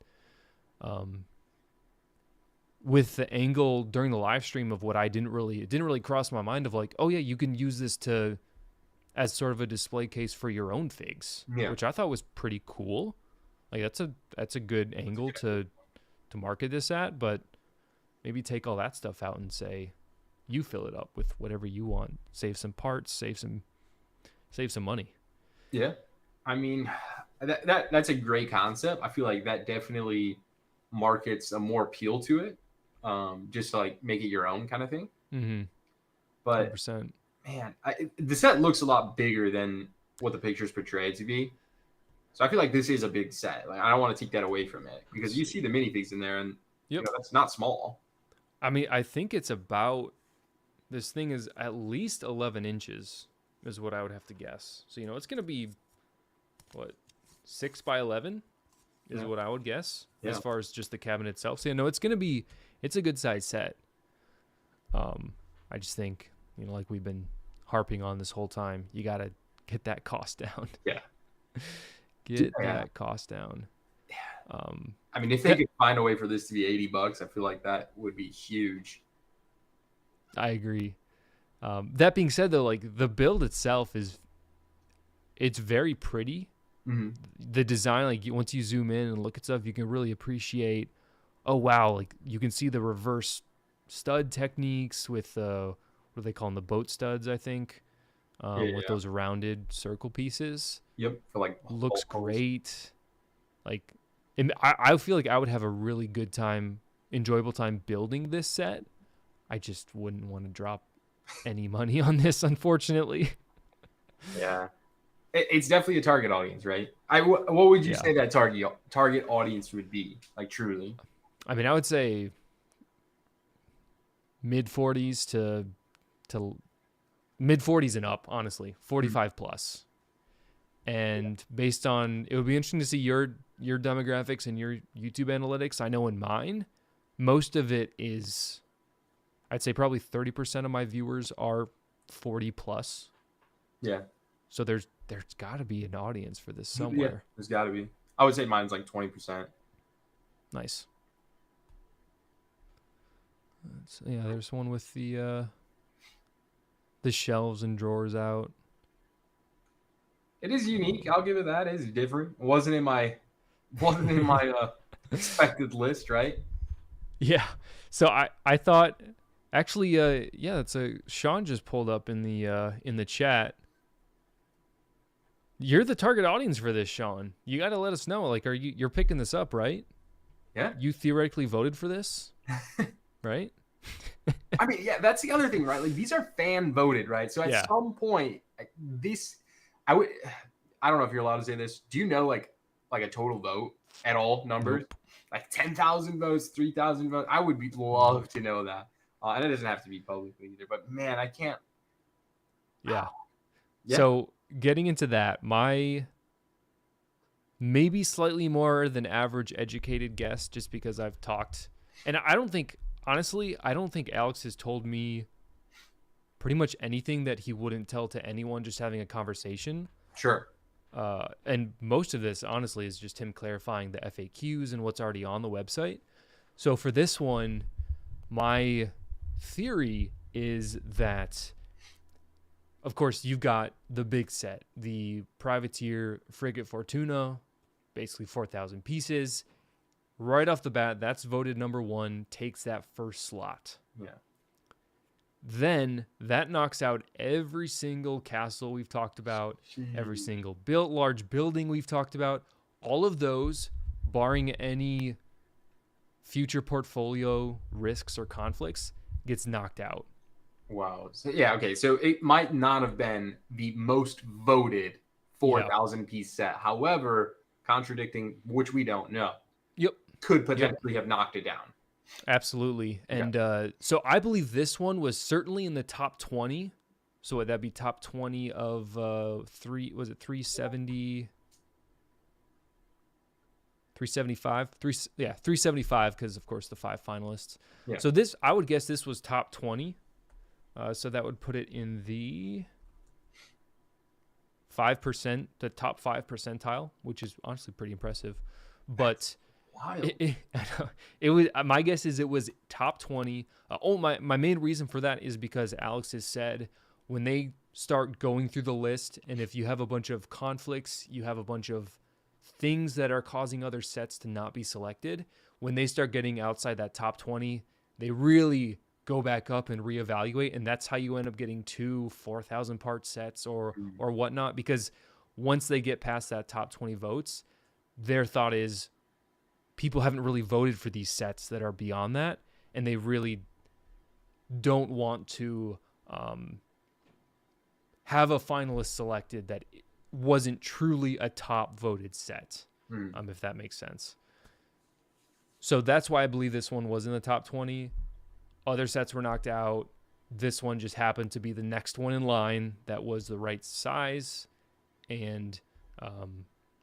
[SPEAKER 1] with the angle during the live stream of what it didn't really cross my mind of like, oh yeah, you can use this to as sort of a display case for your own figs, which I thought was pretty cool. Like that's a good angle to market this at, but maybe take all that stuff out and say you fill it up with whatever you want. Save some parts, save some money.
[SPEAKER 2] Yeah. I mean, that's a great concept. I feel like that definitely markets a more appeal to it. Just to like make it your own kind of thing.
[SPEAKER 1] Mm-hmm.
[SPEAKER 2] But
[SPEAKER 1] 100%.
[SPEAKER 2] Man, the set looks a lot bigger than what the pictures portray it to be. So I feel like this is a big set. Like I don't want to take that away from it because you see the minifigs in there, and that's not small.
[SPEAKER 1] I mean, I think it's about, this thing is at least 11 inches is what I would have to guess. So it's going to be what, 6 by 11 is what I would guess as far as just the cabinet itself. So it's a good size set. I just think, like we've been harping on this whole time, you got to get that cost down.
[SPEAKER 2] Yeah.
[SPEAKER 1] Get that cost down.
[SPEAKER 2] Yeah. I mean, if they could find a way for this to be $80, I feel like that would be huge.
[SPEAKER 1] I agree. That being said, though, like the build itself it's very pretty.
[SPEAKER 2] Mm-hmm.
[SPEAKER 1] The design, like once you zoom in and look at stuff, you can really appreciate, oh, wow, like you can see the reverse stud techniques with what do they call them, the boat studs, I think, with those rounded circle pieces.
[SPEAKER 2] Yep, for like
[SPEAKER 1] looks great. Like, I feel like I would have a really good time, enjoyable time building this set. I just wouldn't want to drop any money on this, unfortunately.
[SPEAKER 2] Yeah, it's definitely a target audience, right? What would you say that target audience would be, like truly?
[SPEAKER 1] I mean, I would say mid 40s to mid 40s and up, honestly, 45 plus. And based on, it would be interesting to see your demographics and your YouTube analytics. I know in mine, most of it is, I'd say probably 30% of my viewers are 40 plus.
[SPEAKER 2] Yeah.
[SPEAKER 1] So there's got to be an audience for this somewhere.
[SPEAKER 2] Yeah, there's got to be. I would say mine's like 20%.
[SPEAKER 1] Nice. There's one with the shelves and drawers out.
[SPEAKER 2] It is unique. I'll give it that. It is different. It wasn't in my expected list, right?
[SPEAKER 1] Yeah. So I thought actually that's Sean just pulled up in the chat. You're the target audience for this, Sean. You got to let us know. Like, you're picking this up, right?
[SPEAKER 2] Yeah.
[SPEAKER 1] You theoretically voted for this, right?
[SPEAKER 2] I mean, yeah, that's the other thing, right? Like, these are fan voted, right? So at some point, I don't know if you're allowed to say this. Do you know like a total vote at all numbers?
[SPEAKER 1] Nope.
[SPEAKER 2] Like 10,000 votes, 3,000 votes. I would love to know that. And it doesn't have to be publicly either. But man, I can't.
[SPEAKER 1] Yeah. So getting into that, my maybe slightly more than average educated guess, just because I've talked, and I don't think Alex has told me pretty much anything that he wouldn't tell to anyone just having a conversation.
[SPEAKER 2] Sure.
[SPEAKER 1] And most of this, honestly, is just him clarifying the FAQs and what's already on the website. So for this one, my theory is that, of course, you've got the big set, the privateer Frigate Fortuna, basically 4,000 pieces. Right off the bat, that's voted number 1, takes that first slot.
[SPEAKER 2] Yeah.
[SPEAKER 1] Then that knocks out every single castle we've talked about, every single large building we've talked about. All of those, barring any future portfolio risks or conflicts, gets knocked out.
[SPEAKER 2] Wow. So, okay. So it might not have been the most voted 4,000 piece set. However, contradicting, which we don't know.
[SPEAKER 1] Yep.
[SPEAKER 2] Could potentially have knocked it down.
[SPEAKER 1] Absolutely. And so I believe this one was certainly in the top 20. So would that be top 20 of 370? 375? 375 because, of course, the 5 finalists. Yeah. So I would guess this was top 20. So that would put it in the 5%, the top 5 percentile, which is honestly pretty impressive. But it was, my guess is it was top 20. My main reason for that is because Alex has said when they start going through the list, and if you have a bunch of conflicts, you have a bunch of things that are causing other sets to not be selected, when they start getting outside that top 20, they really go back up and reevaluate, and that's how you end up getting 4,000 part sets or whatnot, because once they get past that top 20 votes, their thought is people haven't really voted for these sets that are beyond that, and they really don't want to have a finalist selected that wasn't truly a top voted set, if that makes sense. So that's why I believe this one was in the top 20. Other sets were knocked out. This one just happened to be the next one in line that was the right size and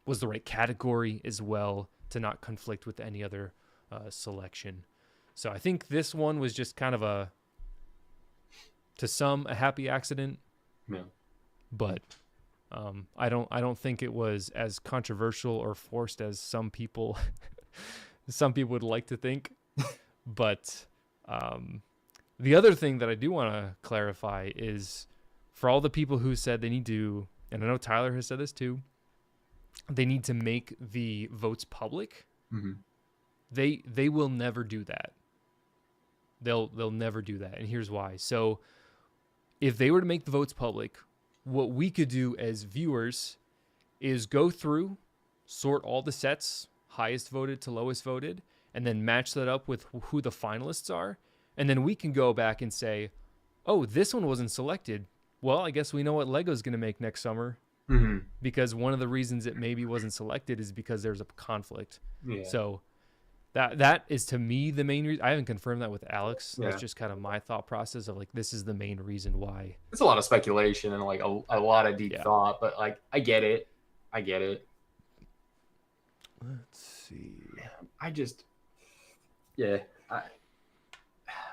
[SPEAKER 1] was the right category as well to not conflict with any other selection. So I think this one was just kind of to some, a happy accident.
[SPEAKER 2] Yeah.
[SPEAKER 1] But I don't think it was as controversial or forced as some people would like to think. But the other thing that I do want to clarify is for all the people who said they need to, and I know Tyler has said this too, they need to make the votes public.
[SPEAKER 2] Mm-hmm.
[SPEAKER 1] They will never do that. They'll never do that, and here's why. So if they were to make the votes public, what we could do as viewers is go through, sort all the sets, highest voted to lowest voted, and then match that up with who the finalists are. And then we can go back and say, oh, this one wasn't selected. Well, I guess we know what Lego's going to make next summer.
[SPEAKER 2] Mm-hmm.
[SPEAKER 1] Because one of the reasons it maybe wasn't selected is because there's a conflict.
[SPEAKER 2] Yeah.
[SPEAKER 1] So that is, to me, the main reason. I haven't confirmed that with Alex.
[SPEAKER 2] Yeah.
[SPEAKER 1] That's just kind of my thought process of like, this is the main reason why.
[SPEAKER 2] It's a lot of speculation and like a lot of deep thought, but like, I get it. Let's
[SPEAKER 1] see.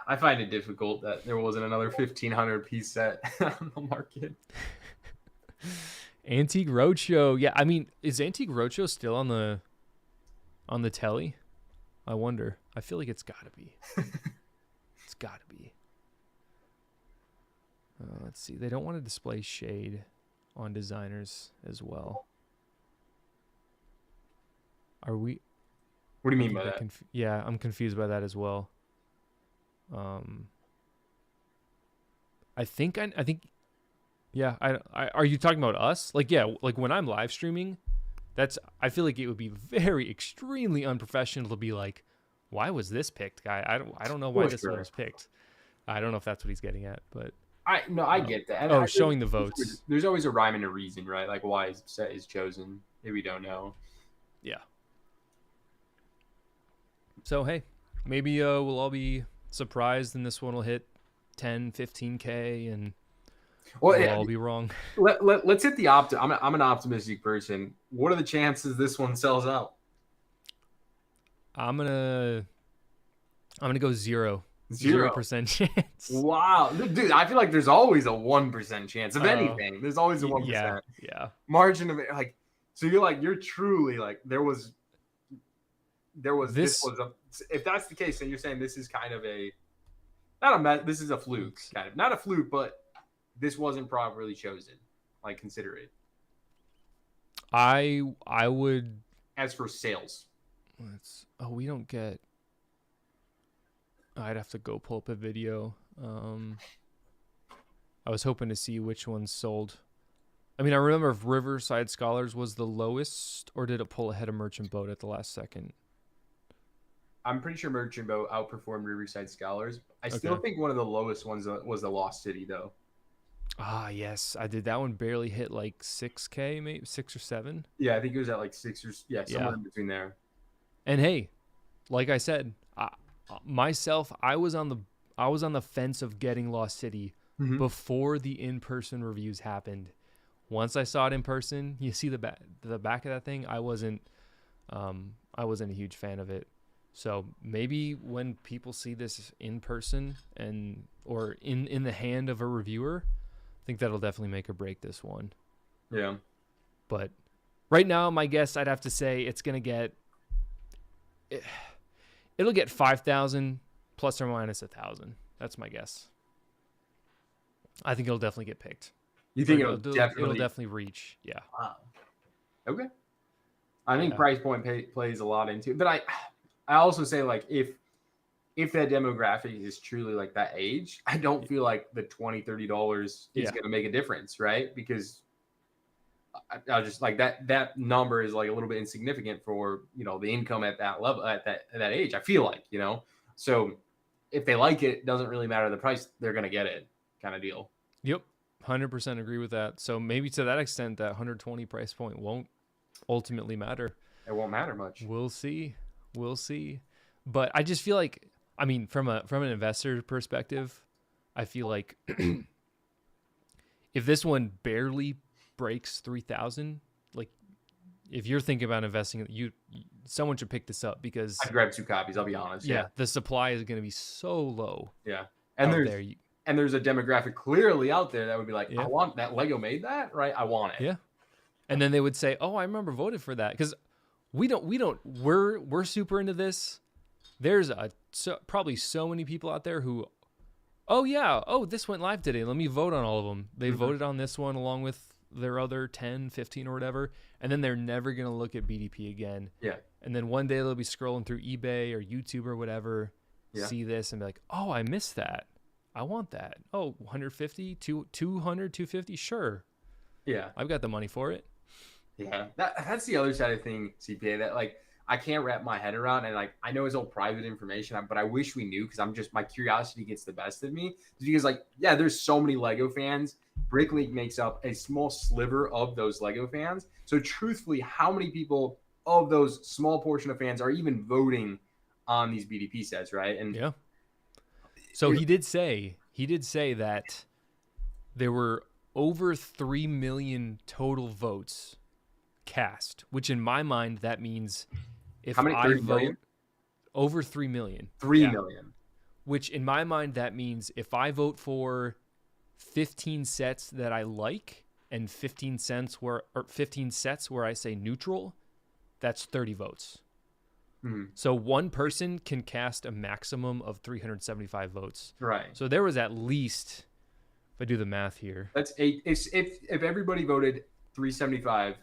[SPEAKER 2] I find it difficult that there wasn't another 1,500 piece set on the market.
[SPEAKER 1] Antique Roadshow. Yeah, I mean, is Antique Roadshow still on the telly? I wonder. I feel like it's got to be. It's got to be. Let's see. They don't want to display shade on designers as well. Are we?
[SPEAKER 2] What do you mean by that?
[SPEAKER 1] Yeah, I'm confused by that as well. I think. Yeah. Are you talking about us? Like, yeah. Like when I'm live streaming, I feel like it would be very extremely unprofessional to be like, why was this picked, guy? I don't know why this one was picked. I don't know if that's what he's getting at, but
[SPEAKER 2] I get that. And
[SPEAKER 1] showing the votes.
[SPEAKER 2] There's always a rhyme and a reason, right? Like why a set is chosen. Maybe we don't know.
[SPEAKER 1] Yeah. So hey, maybe we'll all be surprised and this one will hit 10, 15K and we'll all be wrong.
[SPEAKER 2] Let's hit the I'm an optimistic person. What are the chances this one sells out?
[SPEAKER 1] I'm gonna go 0%. 0% chance.
[SPEAKER 2] Wow, dude! I feel like there's always a 1% chance of anything. There's always a 1%.
[SPEAKER 1] Yeah.
[SPEAKER 2] Margin of like. So you're truly like there was. This was a. If that's the case, then you're saying this is kind of this is a fluke, kind of not a fluke, but this wasn't properly chosen. Like consider it.
[SPEAKER 1] I would.
[SPEAKER 2] As for sales.
[SPEAKER 1] We don't get. I'd have to go pull up a video. I was hoping to see which ones sold. I mean, I remember if Riverside Scholars was the lowest, or did it pull ahead of Merchant Boat at the last second?
[SPEAKER 2] I'm pretty sure Merchant Boat outperformed Riverside Scholars. I still think one of the lowest ones was the Lost City, though.
[SPEAKER 1] Ah, yes. I did. That one barely hit like 6K, maybe 6 or 7.
[SPEAKER 2] Yeah, I think it was at like 6 or somewhere in between there.
[SPEAKER 1] And hey, like I said, myself, I was on the fence of getting Lost City before the in-person reviews happened. Once I saw it in person, you see the back of that thing. I wasn't a huge fan of it. So maybe when people see this in person or in the hand of a reviewer, I think that'll definitely make or break this one.
[SPEAKER 2] Yeah.
[SPEAKER 1] But right now, my guess, I'd have to say it's gonna get. It'll get 5,000 plus or minus 1,000. That's my guess. I think it'll definitely get picked.
[SPEAKER 2] You think
[SPEAKER 1] It'll
[SPEAKER 2] definitely
[SPEAKER 1] definitely reach. Yeah.
[SPEAKER 2] Wow. Okay. I think
[SPEAKER 1] Yeah.
[SPEAKER 2] price point plays a lot into it, but I also say like if that demographic is truly like that age, I don't feel like the $20-$30 is
[SPEAKER 1] Yeah.
[SPEAKER 2] going to make a difference, right? Because I just like that number is like a little bit insignificant for the income at that level at that age. I feel like so if they like it, doesn't really matter the price, they're going to get it, kind of deal.
[SPEAKER 1] Yep. 100% agree with that. So maybe to that extent, that 120 price point won't ultimately matter.
[SPEAKER 2] It won't matter much.
[SPEAKER 1] We'll see. But I just feel like, I mean, from an investor perspective, I feel like if this one barely breaks 3,000, like if you're thinking about investing, someone should pick this up because
[SPEAKER 2] I'd grab 2 copies. I'll be honest.
[SPEAKER 1] Yeah, the supply is going to be so low.
[SPEAKER 2] Yeah, and there's a demographic clearly out there that would be like, I want that. Lego made that, right? I want it.
[SPEAKER 1] Yeah, and then they would say, "Oh, I remember voted for that," because we're super into this. There's probably so many people out there who, oh yeah, this went live today. Let me vote on all of them. They voted on this one along with their other 10, 15 or whatever, and then they're never going to look at BDP again.
[SPEAKER 2] Yeah.
[SPEAKER 1] And then one day they'll be scrolling through eBay or YouTube or whatever, see this and be like, oh, I missed that. I want that. Oh, 150, 200, 250, sure.
[SPEAKER 2] Yeah.
[SPEAKER 1] I've got the money for it.
[SPEAKER 2] Yeah. That's the other side of thing, CPA, that like I can't wrap my head around, and like I know it's all private information, but I wish we knew because my curiosity gets the best of me. Because like, yeah, there's so many Lego fans. Bricklink makes up a small sliver of those Lego fans. So truthfully, how many people of those small portion of fans are even voting on these BDP sets, right? And
[SPEAKER 1] yeah. So he did say that there were over 3 million total votes cast, which in my mind that means if
[SPEAKER 2] how many,
[SPEAKER 1] I vote
[SPEAKER 2] million?
[SPEAKER 1] Over 3 million.
[SPEAKER 2] 3 million.
[SPEAKER 1] Which in my mind that means if I vote for 15 sets that I like and 15 sets where I say neutral, that's 30 votes.
[SPEAKER 2] Mm-hmm.
[SPEAKER 1] So one person can cast a maximum of 375 votes.
[SPEAKER 2] Right.
[SPEAKER 1] So there was at least, if I do the math here,
[SPEAKER 2] that's 8. If everybody voted 375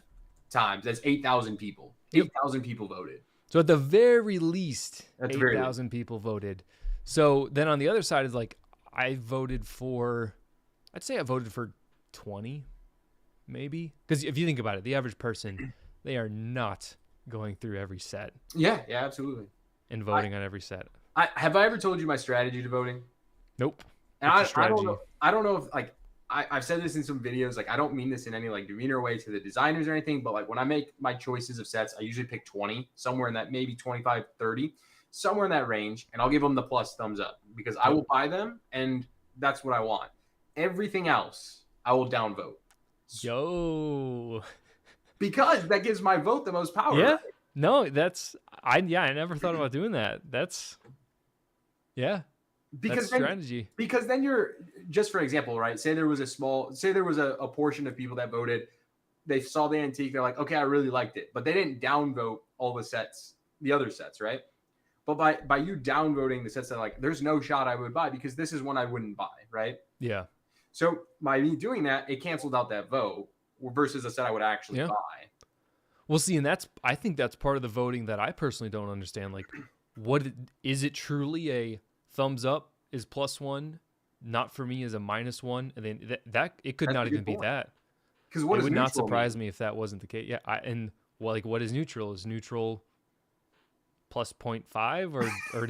[SPEAKER 2] times, that's 8,000 people. 8,000 people voted.
[SPEAKER 1] So at the very least, 8,000 people voted. So then on the other side is like, I'd say I voted for 20, maybe. Because if you think about it, the average person, they are not going through every set.
[SPEAKER 2] Yeah, absolutely.
[SPEAKER 1] And voting on every set.
[SPEAKER 2] Have I ever told you my strategy to voting?
[SPEAKER 1] Nope.
[SPEAKER 2] And I don't know if like I've said this in some videos. Like I don't mean this in any like demeanor way to the designers or anything, but like when I make my choices of sets, I usually pick 20, somewhere in that maybe 25, 30, somewhere in that range, and I'll give them the plus thumbs up because I will buy them and that's what I want. Everything else, I will downvote.
[SPEAKER 1] Yo.
[SPEAKER 2] Because that gives my vote the most power.
[SPEAKER 1] Yeah.
[SPEAKER 2] Right?
[SPEAKER 1] No, I never thought about doing that. That's strategy.
[SPEAKER 2] Because then you're, just for example, right? Say there was a portion of people that voted, they saw the antique, they're like, okay, I really liked it, but they didn't downvote all the other sets, right? But by you downvoting the sets that like, there's no shot I would buy because this is one I wouldn't buy, right?
[SPEAKER 1] Yeah.
[SPEAKER 2] So by me doing that, it canceled out that vote versus a set I would actually buy.
[SPEAKER 1] Well, see, and I think that's part of the voting that I personally don't understand. Like, is it truly a thumbs up is +1, not for me is a -1, and then that it could not even be that.
[SPEAKER 2] Because what
[SPEAKER 1] it would not surprise me if that wasn't the case. Yeah, what is neutral? Is neutral plus 0.5 or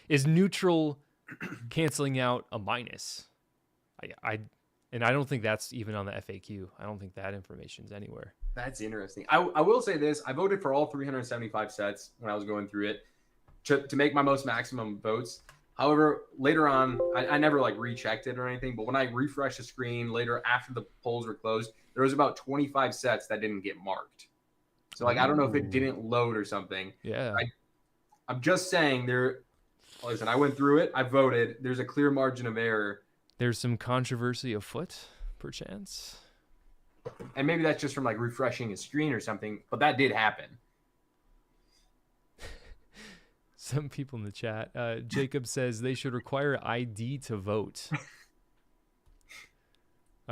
[SPEAKER 1] is neutral canceling out a minus? And I don't think that's even on the FAQ. I don't think that information's anywhere.
[SPEAKER 2] That's interesting. I will say this. I voted for all 375 sets when I was going through it to make my most maximum votes. However, later on, I never like rechecked it or anything, but when I refreshed the screen later after the polls were closed, there was about 25 sets that didn't get marked. So like, I don't know if it didn't load or something.
[SPEAKER 1] Yeah.
[SPEAKER 2] I'm just saying listen, I went through it. I voted. There's a clear margin of error.
[SPEAKER 1] There's some controversy afoot, perchance.
[SPEAKER 2] And maybe that's just from like refreshing a screen or something, but that did happen.
[SPEAKER 1] Some people in the chat, Jacob says they should require ID to vote.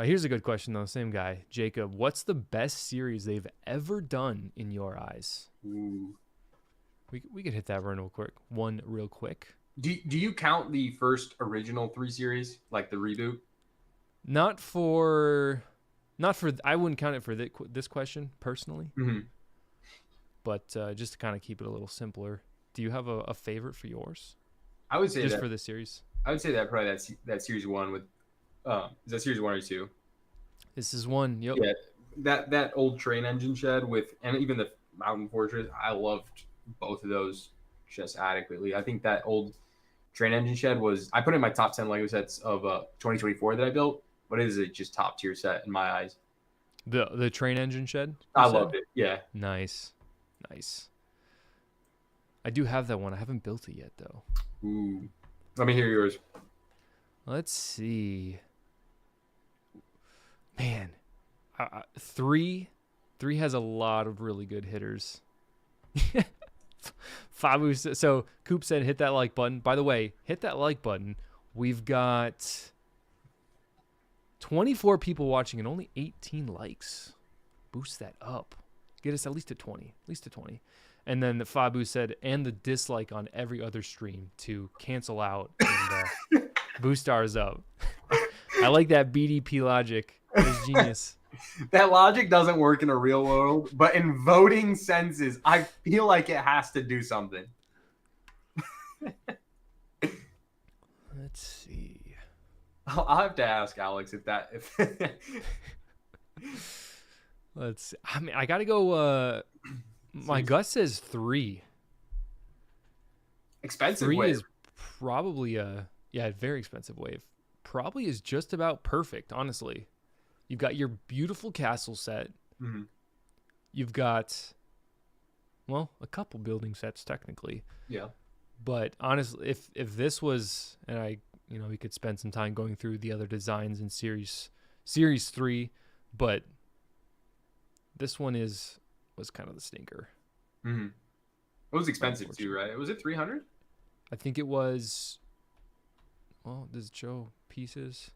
[SPEAKER 1] Here's a good question though. Same guy, Jacob. What's the best series they've ever done in your eyes?
[SPEAKER 2] Ooh.
[SPEAKER 1] We could hit that one real quick.
[SPEAKER 2] Do you count the first original 3 series, like the reboot?
[SPEAKER 1] Not for. I wouldn't count it for this question personally.
[SPEAKER 2] Mm-hmm.
[SPEAKER 1] But just to kind of keep it a little simpler, do you have a favorite for yours?
[SPEAKER 2] I would say
[SPEAKER 1] just
[SPEAKER 2] that,
[SPEAKER 1] for this series.
[SPEAKER 2] I would say that probably that series 1 with. Is that series 1 or 2?
[SPEAKER 1] This is 1. Yep.
[SPEAKER 2] Yeah, that old train engine shed and even the Mountain Fortress. I loved both of those just adequately. I think that old train engine shed I put in my top 10 Lego sets of 2024 that I built, but it is a just top tier set in my eyes.
[SPEAKER 1] The train engine shed?
[SPEAKER 2] I loved it. Yeah.
[SPEAKER 1] Nice. I do have that one. I haven't built it yet though.
[SPEAKER 2] Ooh. Let me hear yours.
[SPEAKER 1] Let's see. Man, 3 has a lot of really good hitters. Fabu, so Coop said hit that like button. By the way, hit that like button. We've got 24 people watching and only 18 likes. Boost that up. Get us at least to 20. And then Fabu said, and the dislike on every other stream to cancel out and boost ours up. I like that BDP logic. It's genius.
[SPEAKER 2] That logic doesn't work in a real world, but in voting senses, I feel like it has to do something.
[SPEAKER 1] Let's see.
[SPEAKER 2] I'll have to ask Alex if
[SPEAKER 1] Let's. I mean, I gotta go. My gut says 3.
[SPEAKER 2] Expensive
[SPEAKER 1] 3
[SPEAKER 2] wave.
[SPEAKER 1] is probably a very expensive wave. Probably is just about perfect, honestly. You've got your beautiful castle set.
[SPEAKER 2] Mm-hmm.
[SPEAKER 1] You've got, well, a couple building sets technically.
[SPEAKER 2] Yeah.
[SPEAKER 1] But honestly, if this was, and we could spend some time going through the other designs in series 3, but this one was kind of the stinker.
[SPEAKER 2] Mm-hmm. It was expensive too, right? Was it 300?
[SPEAKER 1] I think it was. Well, does it show pieces?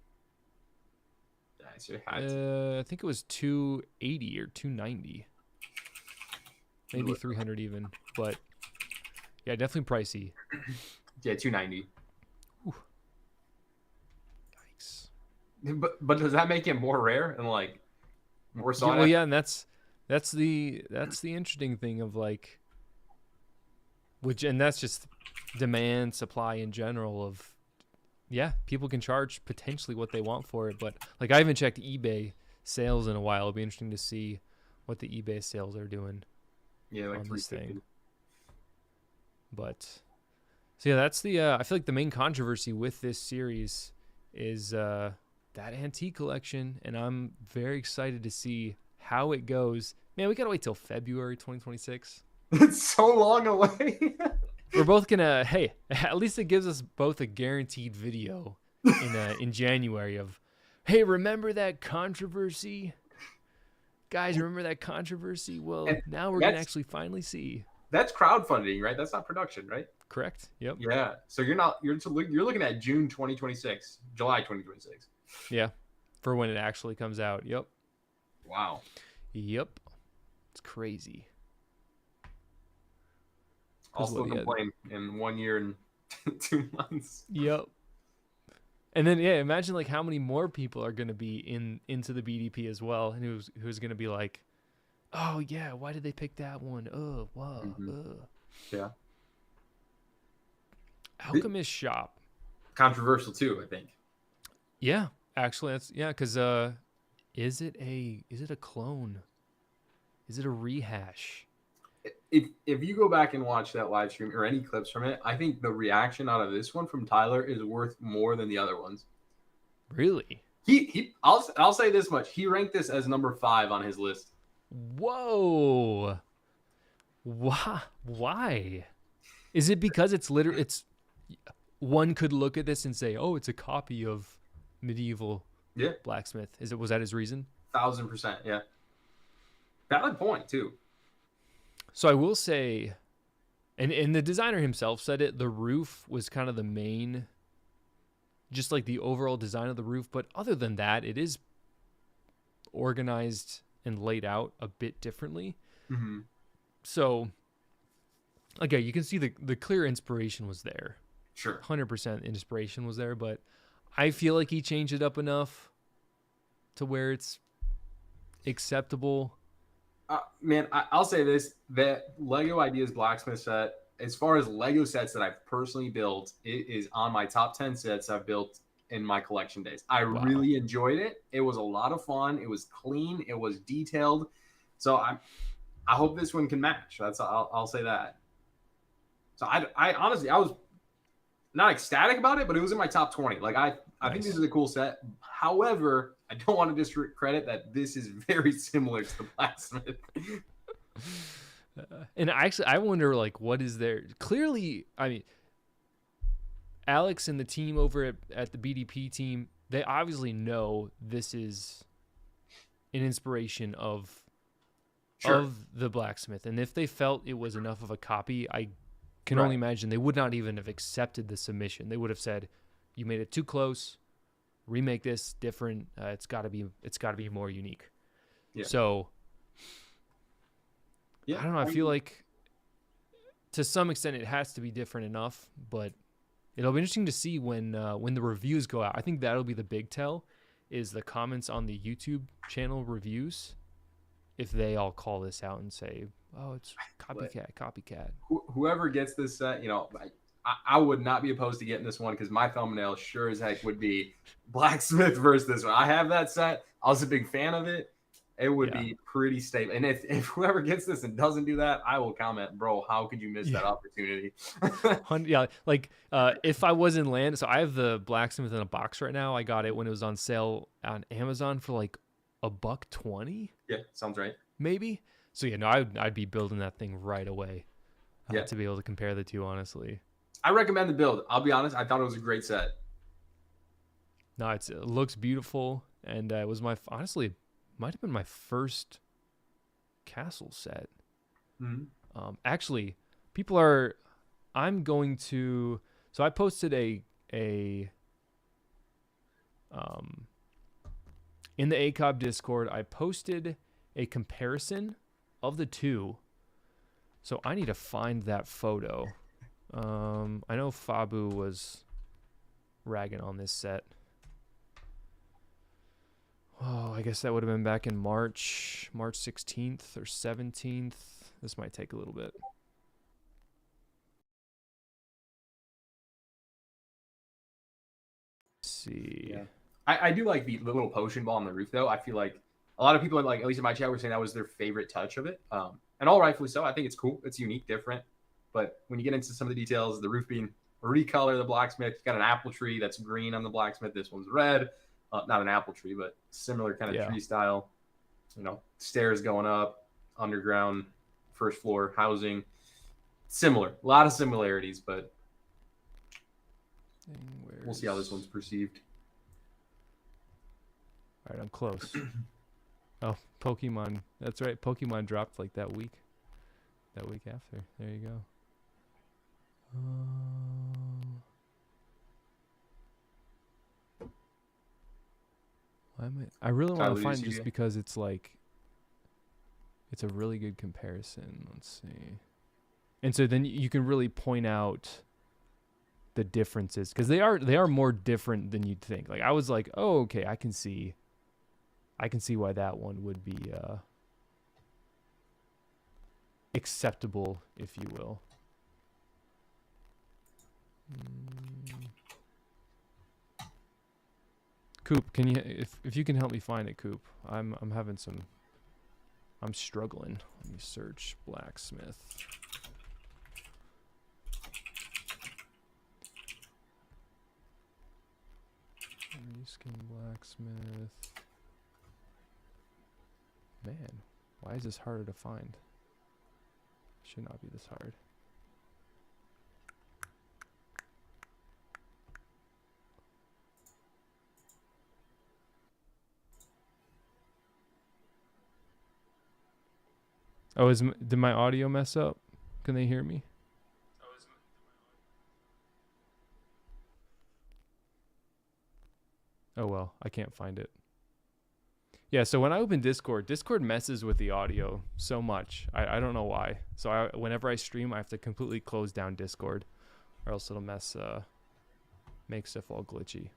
[SPEAKER 1] I think it was 280 or 290, maybe 300 even. But yeah, definitely pricey.
[SPEAKER 2] Yeah, 290.
[SPEAKER 1] Whew. Yikes.
[SPEAKER 2] But does that make it more rare and like more sought?
[SPEAKER 1] Well, yeah, and that's the interesting thing of like, and that's just demand, supply in general of. Yeah, people can charge potentially what they want for it, but like I haven't checked eBay sales in a while. It'll be interesting to see what the eBay sales are doing.
[SPEAKER 2] Yeah, like
[SPEAKER 1] on this thing.
[SPEAKER 2] 350.
[SPEAKER 1] But so yeah, that's the. I feel like the main controversy with this series is that antique collection, and I'm very excited to see how it goes. Man, we gotta wait till February 2026.
[SPEAKER 2] It's so long away.
[SPEAKER 1] We're both gonna. Hey, at least it gives us both a guaranteed video in January of, hey, remember that controversy, guys? Remember that controversy? Well,
[SPEAKER 2] and
[SPEAKER 1] now we're gonna actually finally see.
[SPEAKER 2] That's crowdfunding, right? That's not production, right?
[SPEAKER 1] Correct. Yep.
[SPEAKER 2] Yeah. So you're looking at June 2026, July 2026.
[SPEAKER 1] Yeah, for when it actually comes out. Yep.
[SPEAKER 2] Wow.
[SPEAKER 1] Yep. It's crazy.
[SPEAKER 2] I'll still complain in 1 year and 2 months.
[SPEAKER 1] Yep. And then imagine like how many more people are going to be into the BDP as well, and who's going to be like, oh yeah, why did they pick that one? Oh, wow.
[SPEAKER 2] Mm-hmm. Yeah.
[SPEAKER 1] Alchemist shop.
[SPEAKER 2] Controversial too, I think.
[SPEAKER 1] Yeah, actually, because is it a clone? Is it a rehash?
[SPEAKER 2] If you go back and watch that live stream or any clips from it, I think the reaction out of this one from Tyler is worth more than the other ones.
[SPEAKER 1] Really?
[SPEAKER 2] I'll say this much. He ranked this as number 5 on his list.
[SPEAKER 1] Whoa. Why? Is it because it's one could look at this and say, oh, it's a copy of medieval blacksmith. Was that his reason?
[SPEAKER 2] 1000%, yeah. Valid point too.
[SPEAKER 1] So I will say, and the designer himself said it, the roof was kind of the main, just like the overall design of the roof. But other than that, it is organized and laid out a bit differently.
[SPEAKER 2] Mm-hmm.
[SPEAKER 1] So, again, you can see the clear inspiration was there.
[SPEAKER 2] Sure.
[SPEAKER 1] 100% inspiration was there, but I feel like he changed it up enough to where it's acceptable.
[SPEAKER 2] Man, I'll say this: that Lego Ideas Blacksmith set, as far as Lego sets that I've personally built, it is on my top 10 sets I've built in my collection days. I really enjoyed it. It was a lot of fun. It was clean. It was detailed. So I hope this one can match. I'll say that. So I honestly, I was not ecstatic about it, but it was in my top 20. Like I think this is a cool set. However, I don't want to discredit that this is very similar to the Blacksmith.
[SPEAKER 1] And I wonder, like, what is there? Clearly, I mean, Alex and the team over at the BDP team, they obviously know this is an inspiration of the Blacksmith. And if they felt it was enough of a copy, I can only imagine they would not even have accepted the submission. They would have said, "You made it too close. Remake this different. It's got to be more unique." Yeah. So, I don't know. I feel like to some extent it has to be different enough, but it'll be interesting to see when the reviews go out. I think that'll be the big tell, is the comments on the YouTube channel reviews, if they all call this out and say, "Oh, it's copycat."
[SPEAKER 2] Whoever gets this set, I would not be opposed to getting this one, because my thumbnail sure as heck would be Blacksmith versus this one. I have that set. I was a big fan of it. It would be pretty stable. And if whoever gets this and doesn't do that, I will comment, "Bro, how could you miss that opportunity?"
[SPEAKER 1] If I was in land, so I have the Blacksmith in a box right now. I got it when it was on sale on Amazon for like $120.
[SPEAKER 2] Yeah, sounds right.
[SPEAKER 1] Maybe. So yeah, no, I'd be building that thing right away. To be able to compare the two, honestly.
[SPEAKER 2] I recommend the build. I'll be honest, I thought it was a great set.
[SPEAKER 1] No, it looks beautiful, and it was honestly might have been my first castle set.
[SPEAKER 2] Mm-hmm.
[SPEAKER 1] Actually, I'm going to. So I posted a in the ACOB Discord. I posted a comparison of the two. So I need to find that photo. I know Fabu was ragging on this set. Oh, I guess that would have been back in March 16th or 17th. This might take a little bit. Let's see.
[SPEAKER 2] Yeah. I do like the little potion ball on the roof, though. I feel like a lot of people, like, at least in my chat, were saying that was their favorite touch of it. And all rightfully so. I think it's cool. It's unique, different. But when you get into some of the details, the roof being recolor the Blacksmith, you got an apple tree that's green on the Blacksmith. This one's red. Not an apple tree, but similar kind of tree style. Stairs going up, underground, first floor housing. Similar. A lot of similarities, but we'll see how this one's perceived.
[SPEAKER 1] All right, I'm close. Oh, Pokemon. That's right. Pokemon dropped like that week after. There you go. I really want to find it just because it's like, it's a really good comparison. Let's see. And so then you can really point out the differences, because they are more different than you'd think. Like, I was like, oh, okay, I can see why that one would be acceptable, if you will. Coop, can you, if you can help me find it, Coop? I'm struggling. Let me search Blacksmith. Reskin Blacksmith. Man, why is this harder to find? Should not be this hard. Oh, did my audio mess up? Can they hear me? Oh well, I can't find it. Yeah, so when I open Discord messes with the audio so much. I don't know why. So whenever I stream, I have to completely close down Discord, or else it'll make stuff all glitchy.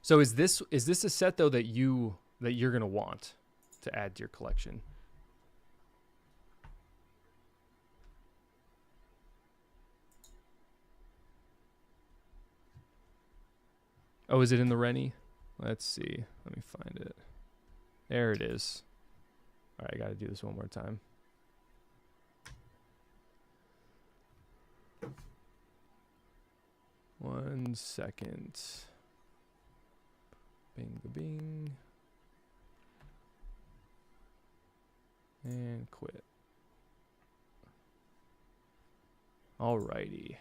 [SPEAKER 1] So is this a set though that you're gonna want to add to your collection? Oh, is it in the Rennie? Let's see. Let me find it. There it is. All right, I got to do this one more time. One second. Bing, bing. And quit. Alrighty.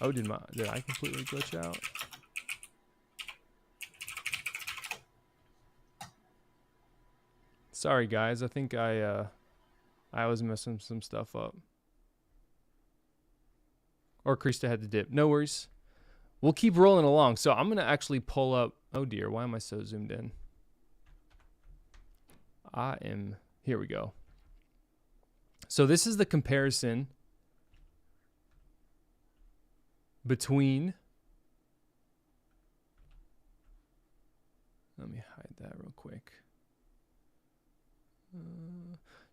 [SPEAKER 1] Oh, did I completely glitch out? Sorry guys, I think I was messing some stuff up. Or Krista had to dip. No worries. We'll keep rolling along. So I'm gonna actually pull up. Oh dear, why am I so zoomed in? Here we go. So this is the comparison between, let me hide that real quick.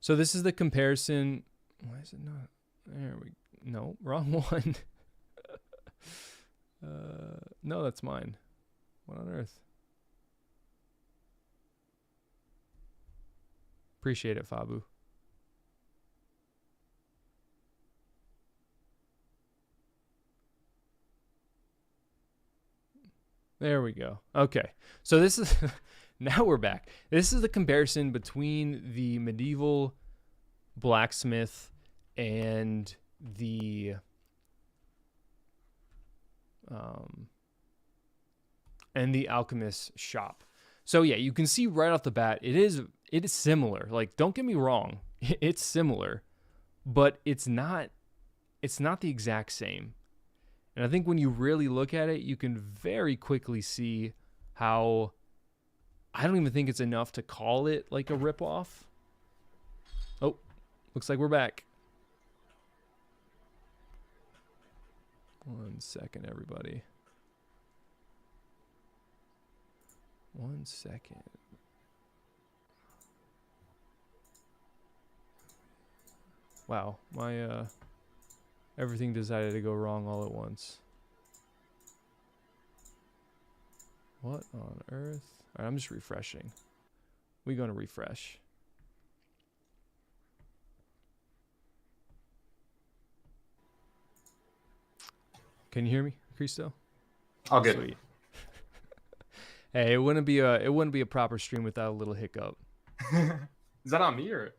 [SPEAKER 1] So this is the comparison. Why is it not? There we no, wrong one. No, that's mine. What on earth? Appreciate it, Fabu. There we go. Okay. So this is now we're back. This is the comparison between the medieval blacksmith and the alchemist shop. So yeah, you can see right off the bat it is similar. Like, don't get me wrong, it's similar, but it's not the exact same. And I think when you really look at it, you can very quickly see how I don't even think it's enough to call it like a ripoff. Oh, looks like we're back. One second, everybody. One second. Wow, my everything decided to go wrong all at once. What on earth? All right, I'm just refreshing. We're going to refresh. Can you hear me, Cristo?
[SPEAKER 2] All good.
[SPEAKER 1] Sweet. Hey, it wouldn't be a proper stream without a little hiccup.
[SPEAKER 2] Is that on me or?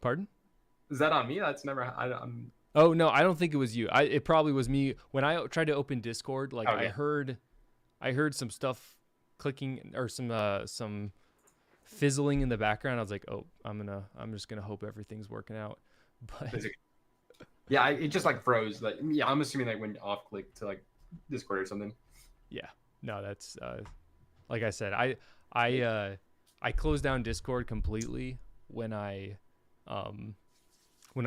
[SPEAKER 1] Pardon?
[SPEAKER 2] Is that on me? That's never. I'm.
[SPEAKER 1] Oh no, I don't think it was you. It probably was me when I tried to open Discord. Like I heard some stuff clicking or some fizzling in the background. I was like, oh, I'm just gonna hope everything's working out. But
[SPEAKER 2] yeah, it just like froze. Like yeah, I'm assuming like when off click to like Discord or something.
[SPEAKER 1] Yeah, no, that's like I said, I closed down Discord completely when I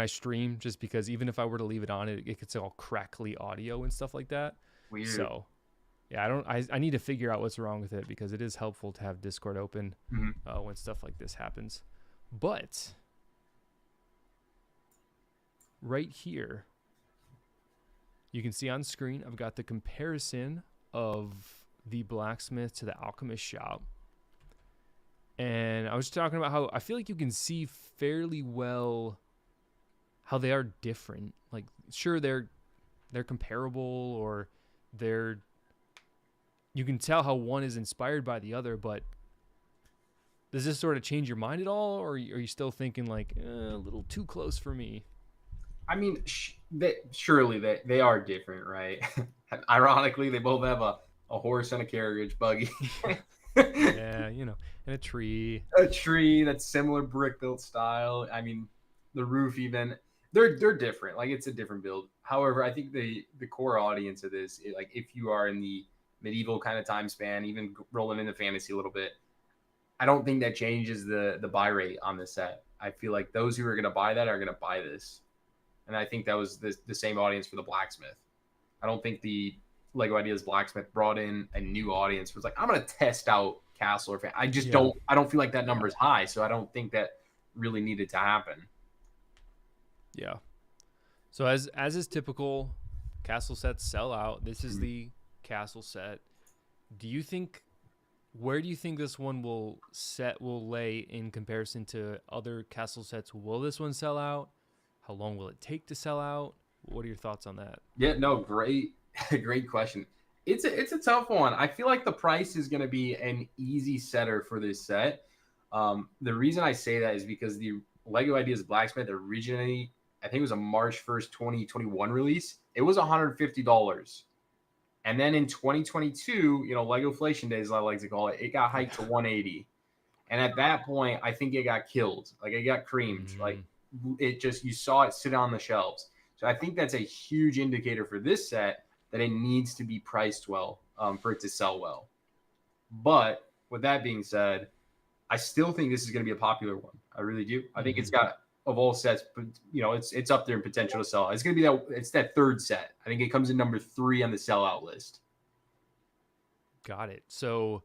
[SPEAKER 1] stream, just because even if I were to leave it on, it gets all crackly audio and stuff like that.
[SPEAKER 2] Weird.
[SPEAKER 1] So yeah, I need to figure out what's wrong with it, because it is helpful to have Discord open when stuff like this happens. But right here, you can see on screen, I've got the comparison of the blacksmith to the alchemist shop. And I was talking about how I feel like you can see fairly well how they are different. Like, sure, they're comparable, or you can tell how one is inspired by the other, but does this sort of change your mind at all, or are you still thinking like a little too close for me?
[SPEAKER 2] I mean, surely they are different, right? Ironically, they both have a horse and a carriage buggy.
[SPEAKER 1] Yeah, and a tree.
[SPEAKER 2] A tree that's similar brick built style. I mean, the roof even. They're different. Like, it's a different build. However, I think the core audience of this, like if you are in the medieval kind of time span, even rolling into fantasy a little bit. I don't think that changes the buy rate on this set. I feel like those who are going to buy that are going to buy this. And I think that was the same audience for the blacksmith. I don't think the Lego Ideas blacksmith brought in a new audience. Was like, I'm going to test out Castle or I just don't. I don't feel like that number is high, so I don't think that really needed to happen.
[SPEAKER 1] Yeah. So as is typical, Castle sets sell out. This is the Castle set. Where do you think this one will lay in comparison to other Castle sets? Will this one sell out? How long will it take to sell out? What are your thoughts on that?
[SPEAKER 2] Yeah, no, great question. It's a tough one. I feel like the price is going to be an easy setter for this set. The reason I say that is because the Lego Ideas Blacksmith originally, I think it was a March 1st, 2021 release. It was $150. And then in 2022, Lego Inflation Days, I like to call it, it got hiked to 180. And at that point, I think it got killed. Like it got creamed. Like it just, you saw it sit on the shelves. So I think that's a huge indicator for this set that it needs to be priced well for it to sell well. But with that being said, I still think this is going to be a popular one. I really do. I think it's got, of all sets, but it's up there in potential to sell. It's going to be that third set. I think it comes in number 3 on the sellout list.
[SPEAKER 1] Got it. So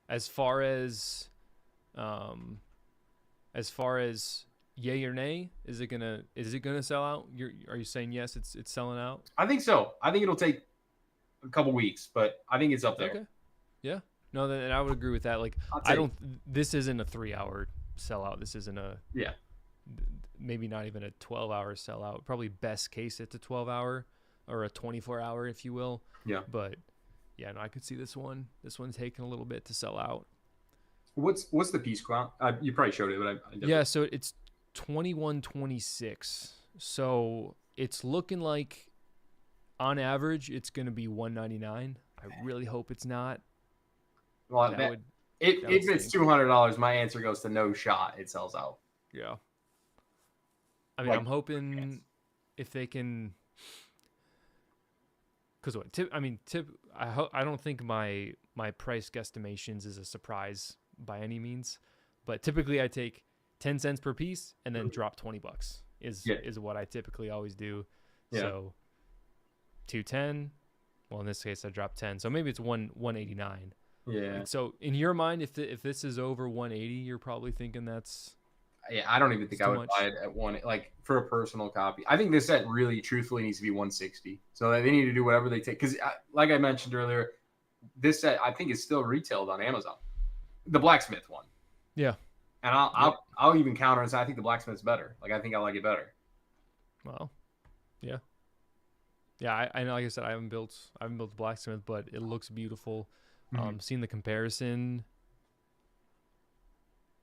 [SPEAKER 1] as far as yay or nay, is it gonna sell out? Are you saying yes? It's selling out.
[SPEAKER 2] I think so. I think it'll take a couple weeks, but I think it's up there.
[SPEAKER 1] Okay. Yeah. No, then I would agree with that. Like this isn't a 3-hour sellout. This isn't maybe not even a 12-hour sellout. Probably best case it's a 12-hour or a 24-hour, if you will. Yeah. But yeah, no, I could see this one taking a little bit to sell out.
[SPEAKER 2] What's the piece count? You probably showed it, but I
[SPEAKER 1] yeah. So it's 2126. So it's looking like on average it's going to be $199. I really hope it's not.
[SPEAKER 2] Well, if it's $200, my answer goes to no shot. It sells out.
[SPEAKER 1] Yeah. I mean, I'm hoping if they can, because I don't think my price guesstimations is a surprise by any means, but typically I take 10 cents per piece and then drop $20 is what I typically always do. Yeah. So 210. Well, in this case, I dropped 10, so maybe it's 189. Yeah. And so in your mind, if this is over 180, you're probably thinking that's.
[SPEAKER 2] Yeah, I don't even think I would buy it at one, like for a personal copy. I think this set really, truthfully, needs to be 160. So they need to do whatever they take. Because, like I mentioned earlier, this set I think is still retailed on Amazon, the blacksmith one.
[SPEAKER 1] Yeah.
[SPEAKER 2] And I'll even counter and say I think the blacksmith's better. Like I think I like it better.
[SPEAKER 1] Well, yeah. Yeah, I know. Like I said, I haven't built the blacksmith, but it looks beautiful. Seeing the comparison.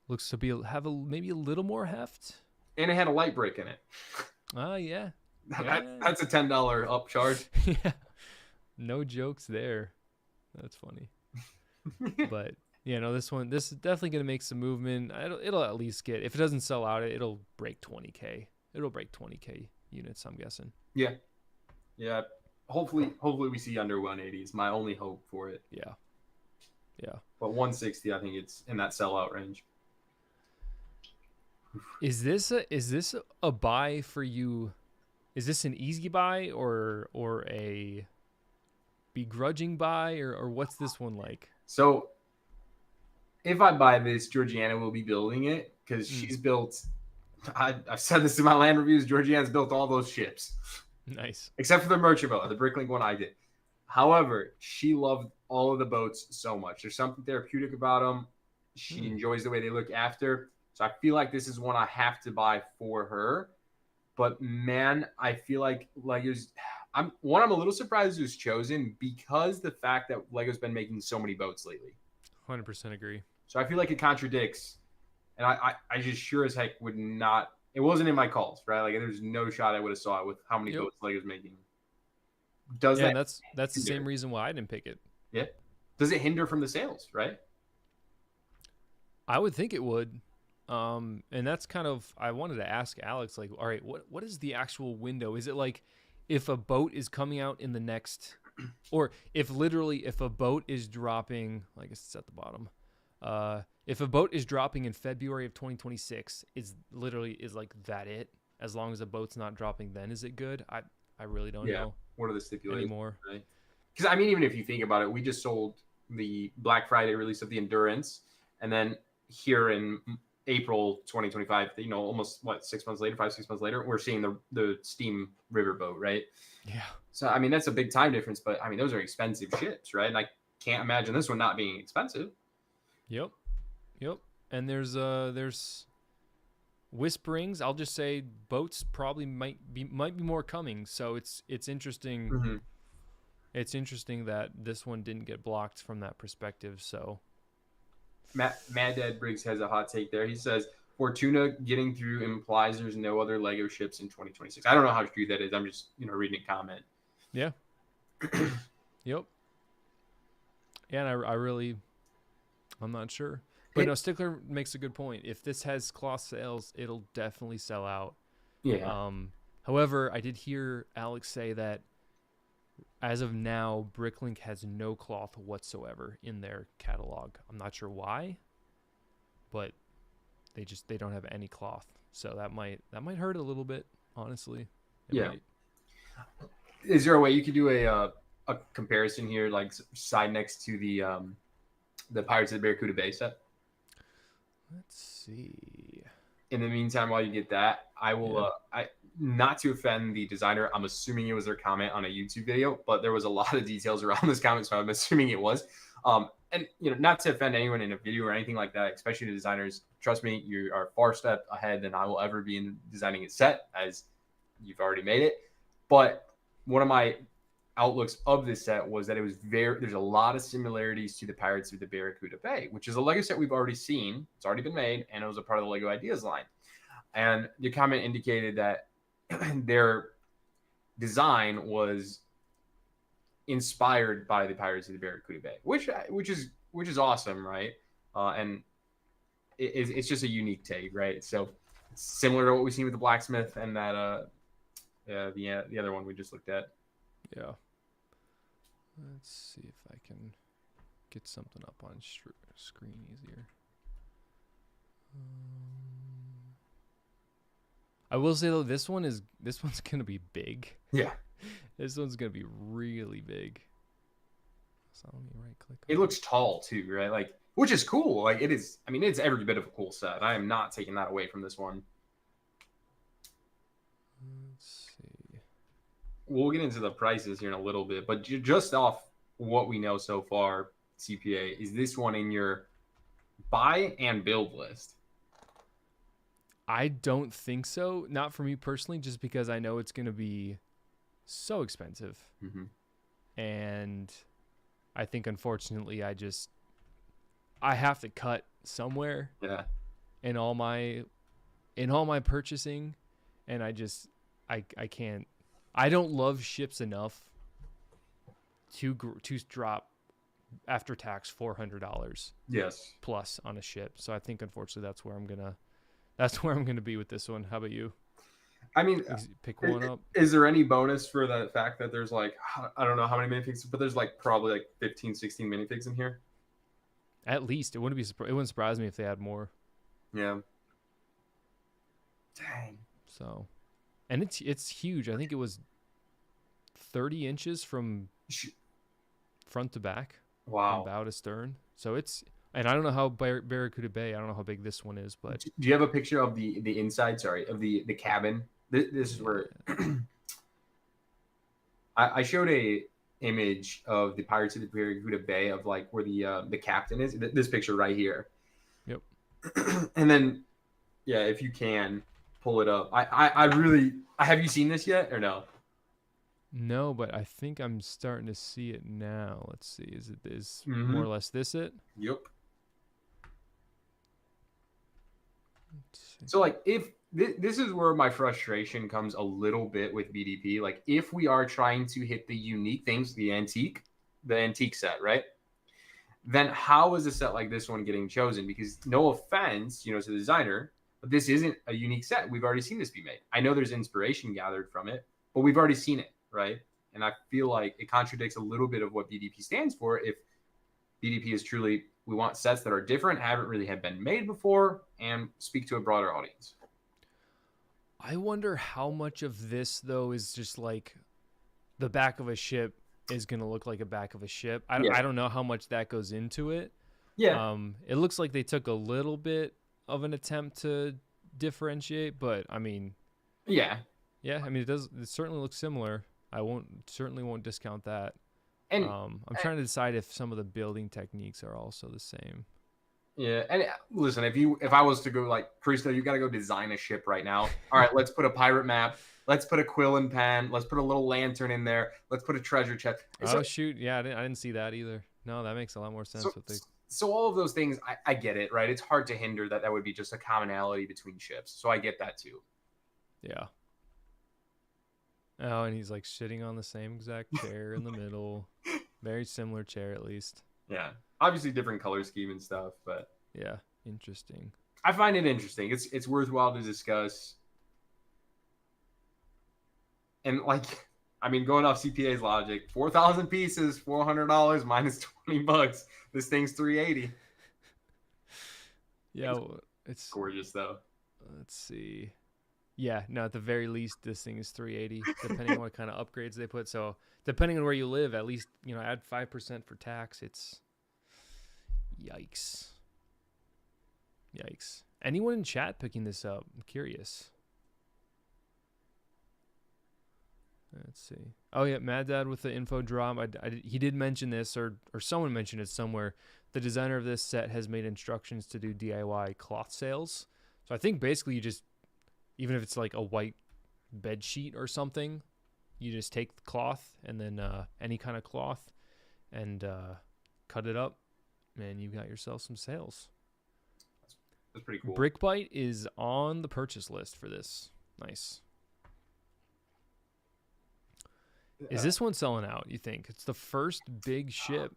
[SPEAKER 1] Looks to have maybe a little more heft.
[SPEAKER 2] And it had a light brick in it.
[SPEAKER 1] Oh, yeah.
[SPEAKER 2] That's a $10 upcharge.
[SPEAKER 1] Yeah. No jokes there. That's funny. But, this is definitely going to make some movement. It'll at least get, if it doesn't sell out, it'll break 20K. It'll break 20K units, I'm guessing.
[SPEAKER 2] Yeah. Yeah. Hopefully we see under 180 is my only hope for it.
[SPEAKER 1] Yeah. Yeah.
[SPEAKER 2] But 160, I think it's in that sellout range.
[SPEAKER 1] Is this a buy for you? Is this an easy buy or a begrudging buy or what's this one like?
[SPEAKER 2] So if I buy this, Georgiana will be building it because she's built. I've said this in my land reviews. Georgiana's built all those ships.
[SPEAKER 1] Nice.
[SPEAKER 2] Except for the merchant boat, the Bricklink one I did. However, she loved all of the boats so much. There's something therapeutic about them. She enjoys the way they look after. So I feel like this is one I have to buy for her. But man, I feel like Lego's. I'm a little surprised it was chosen because the fact that Lego's been making so many boats lately.
[SPEAKER 1] 100% agree.
[SPEAKER 2] So I feel like it contradicts, and I just sure as heck would not. It wasn't in my calls, right? Like there's no shot I would have saw it with how many boats Lego's making.
[SPEAKER 1] That's the same reason why I didn't pick it.
[SPEAKER 2] Yeah. Does it hinder from the sales, right?
[SPEAKER 1] I would think it would. And that's kind of, I wanted to ask Alex, like, all right, what is the actual window? Is it like if a boat is coming out in the next or if a boat is dropping, I guess it's at the bottom. If a boat is dropping in February of 2026, is like that it? As long as a boat's not dropping, then is it good? I really don't know.
[SPEAKER 2] What are the stipulations
[SPEAKER 1] anymore?
[SPEAKER 2] Right? Because I mean, even if you think about it, we just sold the Black Friday release of the Endurance, and then here in April 2025, almost 6 months later, 5-6 months later, we're seeing the Steam Riverboat, right?
[SPEAKER 1] Yeah.
[SPEAKER 2] So I mean, that's a big time difference, but I mean, those are expensive ships, right? And I can't imagine this one not being expensive.
[SPEAKER 1] Yep. And there's whisperings. I'll just say boats probably might be more coming. So it's interesting.
[SPEAKER 2] Mm-hmm.
[SPEAKER 1] It's interesting that this one didn't get blocked from that perspective. So
[SPEAKER 2] Mad Dad Briggs has a hot take there. He says Fortuna getting through implies there's no other Lego ships in 2026. I don't know how true that is. I'm just reading a comment.
[SPEAKER 1] Yeah. Yep. Yeah, and I'm not sure. But no, Stickler makes a good point. If this has cloth sales, it'll definitely sell out.
[SPEAKER 2] Yeah.
[SPEAKER 1] However, I did hear Alex say that as of now, Bricklink has no cloth whatsoever in their catalog. I'm not sure why, but they don't have any cloth. So that might hurt a little bit, honestly. It might.
[SPEAKER 2] Is there a way you could do a comparison here, like side next to the Pirates of the Barracuda Bay set?
[SPEAKER 1] Let's see.
[SPEAKER 2] In the meantime, while you get that, I will. Not to offend the designer, I'm assuming it was their comment on a YouTube video, but there was a lot of details around this comment, so I'm assuming it was. And not to offend anyone in a video or anything like that, especially the designers. Trust me, you are far step ahead than I will ever be in designing a set, as you've already made it. But one of my outlooks of this set was that it was there's a lot of similarities to the Pirates of the Barracuda Bay, which is a Lego set we've already seen. It's already been made, and it was a part of the Lego Ideas line. And the comment indicated that their design was inspired by the Pirates of the Barracuda Bay, which is awesome, right? And it's just a unique take, right? So similar to what we've seen with the Blacksmith and that the other one we just looked at.
[SPEAKER 1] Yeah. Let's see if I can get something up on screen easier. I will say though, this one's gonna be big.
[SPEAKER 2] Yeah.
[SPEAKER 1] This one's gonna be really big. So let me right click.
[SPEAKER 2] It looks tall too, right? Like, which is cool. Like it is. I mean, it's every bit of a cool set. I am not taking that away from this one.
[SPEAKER 1] Let's see.
[SPEAKER 2] We'll get into the prices here in a little bit, but just off what we know so far, CPA, is this one in your buy and build list?
[SPEAKER 1] I don't think so. Not for me personally, just because I know it's going to be so expensive.
[SPEAKER 2] Mm-hmm.
[SPEAKER 1] And I think, unfortunately, I have to cut somewhere.
[SPEAKER 2] Yeah.
[SPEAKER 1] In all my purchasing, and I can't. I don't love ships enough to drop after tax $400.
[SPEAKER 2] Yes.
[SPEAKER 1] Plus on a ship. So I think, unfortunately, that's where I'm gonna be with this one. How about you?
[SPEAKER 2] I mean,
[SPEAKER 1] pick one up.
[SPEAKER 2] Is there any bonus for the fact that there's like, I don't know how many minifigs, but there's like probably like 15, 16 minifigs in here?
[SPEAKER 1] At least. It wouldn't surprise me if they had more.
[SPEAKER 2] Yeah. Dang.
[SPEAKER 1] So, and it's huge. I think it was 30 inches from front to back.
[SPEAKER 2] Wow.
[SPEAKER 1] From bow to stern. So and I don't know how Barracuda Bay, I don't know how big this one is, but.
[SPEAKER 2] Do you have a picture of the inside, of the cabin? This is where I showed a image of the Pirates of the Barracuda Bay of like where the captain is. This picture right here.
[SPEAKER 1] Yep.
[SPEAKER 2] And then, yeah, if you can pull it up. Have you seen this yet or no?
[SPEAKER 1] No, but I think I'm starting to see it now. Let's see. Is more or less this it?
[SPEAKER 2] Yep. So like if this is where my frustration comes a little bit with BDP. Like if we are trying to hit the unique things, the antique set, right? Then how is a set like this one getting chosen? Because no offense, to the designer, but this isn't a unique set. We've already seen this be made. I know there's inspiration gathered from it, but we've already seen it, right? And I feel like it contradicts a little bit of what BDP stands for. If BDP is truly, we want sets that are different, haven't really have been made before, and speak to a broader audience.
[SPEAKER 1] I wonder how much of this though is just like the back of a ship is going to look like a back of a ship. I don't know how much that goes into it.
[SPEAKER 2] Yeah.
[SPEAKER 1] It looks like they took a little bit of an attempt to differentiate, but I mean,
[SPEAKER 2] yeah,
[SPEAKER 1] I mean, it certainly looks similar. I certainly won't discount that.
[SPEAKER 2] And
[SPEAKER 1] I'm trying to decide if some of the building techniques are also the same.
[SPEAKER 2] Yeah, and listen, if I was to go like, Cristo, you got to go design a ship right now. All right, let's put a pirate map. Let's put a quill and pen. Let's put a little lantern in there. Let's put a treasure chest.
[SPEAKER 1] Oh shoot, yeah, I didn't see that either. No, that makes a lot more sense.
[SPEAKER 2] So all of those things, I get it, right? It's hard to hinder that would be just a commonality between ships. So I get that too.
[SPEAKER 1] Yeah. Oh, and he's like sitting on the same exact chair in the middle. Very similar chair, at least.
[SPEAKER 2] Yeah. Obviously different color scheme and stuff, but
[SPEAKER 1] yeah, interesting.
[SPEAKER 2] I find it interesting. It's worthwhile to discuss. And like, I mean, going off CPA's logic, 4,000 pieces, $400 minus $20. This thing's $380.
[SPEAKER 1] Yeah, it's
[SPEAKER 2] gorgeous though.
[SPEAKER 1] Let's see. Yeah, no, at the very least, this thing is $380, depending on what kind of upgrades they put. So depending on where you live, at least, add 5% for tax. It's yikes. Anyone in chat picking this up? I'm curious. Let's see. Oh yeah, Mad Dad with the info drop. He did mention this, or someone mentioned it somewhere. The designer of this set has made instructions to do DIY cloth sales. So I think basically you just, even if it's like a white bed sheet or something, you just take the cloth and then any kind of cloth and cut it up, and you've got yourself some sales.
[SPEAKER 2] That's pretty cool.
[SPEAKER 1] Brickbite is on the purchase list for this. Nice. Is this one selling out, you think? It's the first big ship.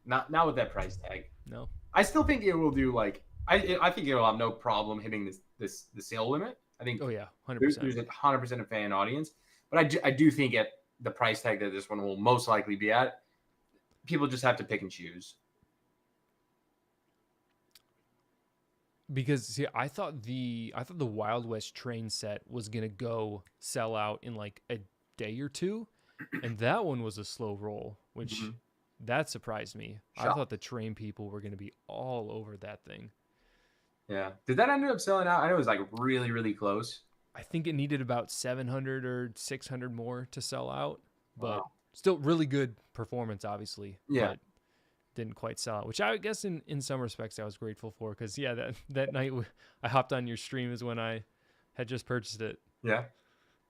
[SPEAKER 2] Not with that price tag.
[SPEAKER 1] No.
[SPEAKER 2] I still think it will do like I think it'll have no problem hitting the sale limit. I think.
[SPEAKER 1] Oh yeah, 100%.
[SPEAKER 2] There's a 100% a fan audience, but I do think at the price tag that this one will most likely be at, people just have to pick and choose.
[SPEAKER 1] Because see, I thought the Wild West train set was gonna go sell out in like a day or two, and that one was a slow roll, which that surprised me. I thought the train people were gonna be all over that thing.
[SPEAKER 2] Yeah. Did that end up selling out? I know it was like really, really close.
[SPEAKER 1] I think it needed about 700 or 600 more to sell out, but still really good performance, obviously.
[SPEAKER 2] Yeah.
[SPEAKER 1] But didn't quite sell out, which I guess in some respects I was grateful for, because that night I hopped on your stream is when I had just purchased it.
[SPEAKER 2] Yeah.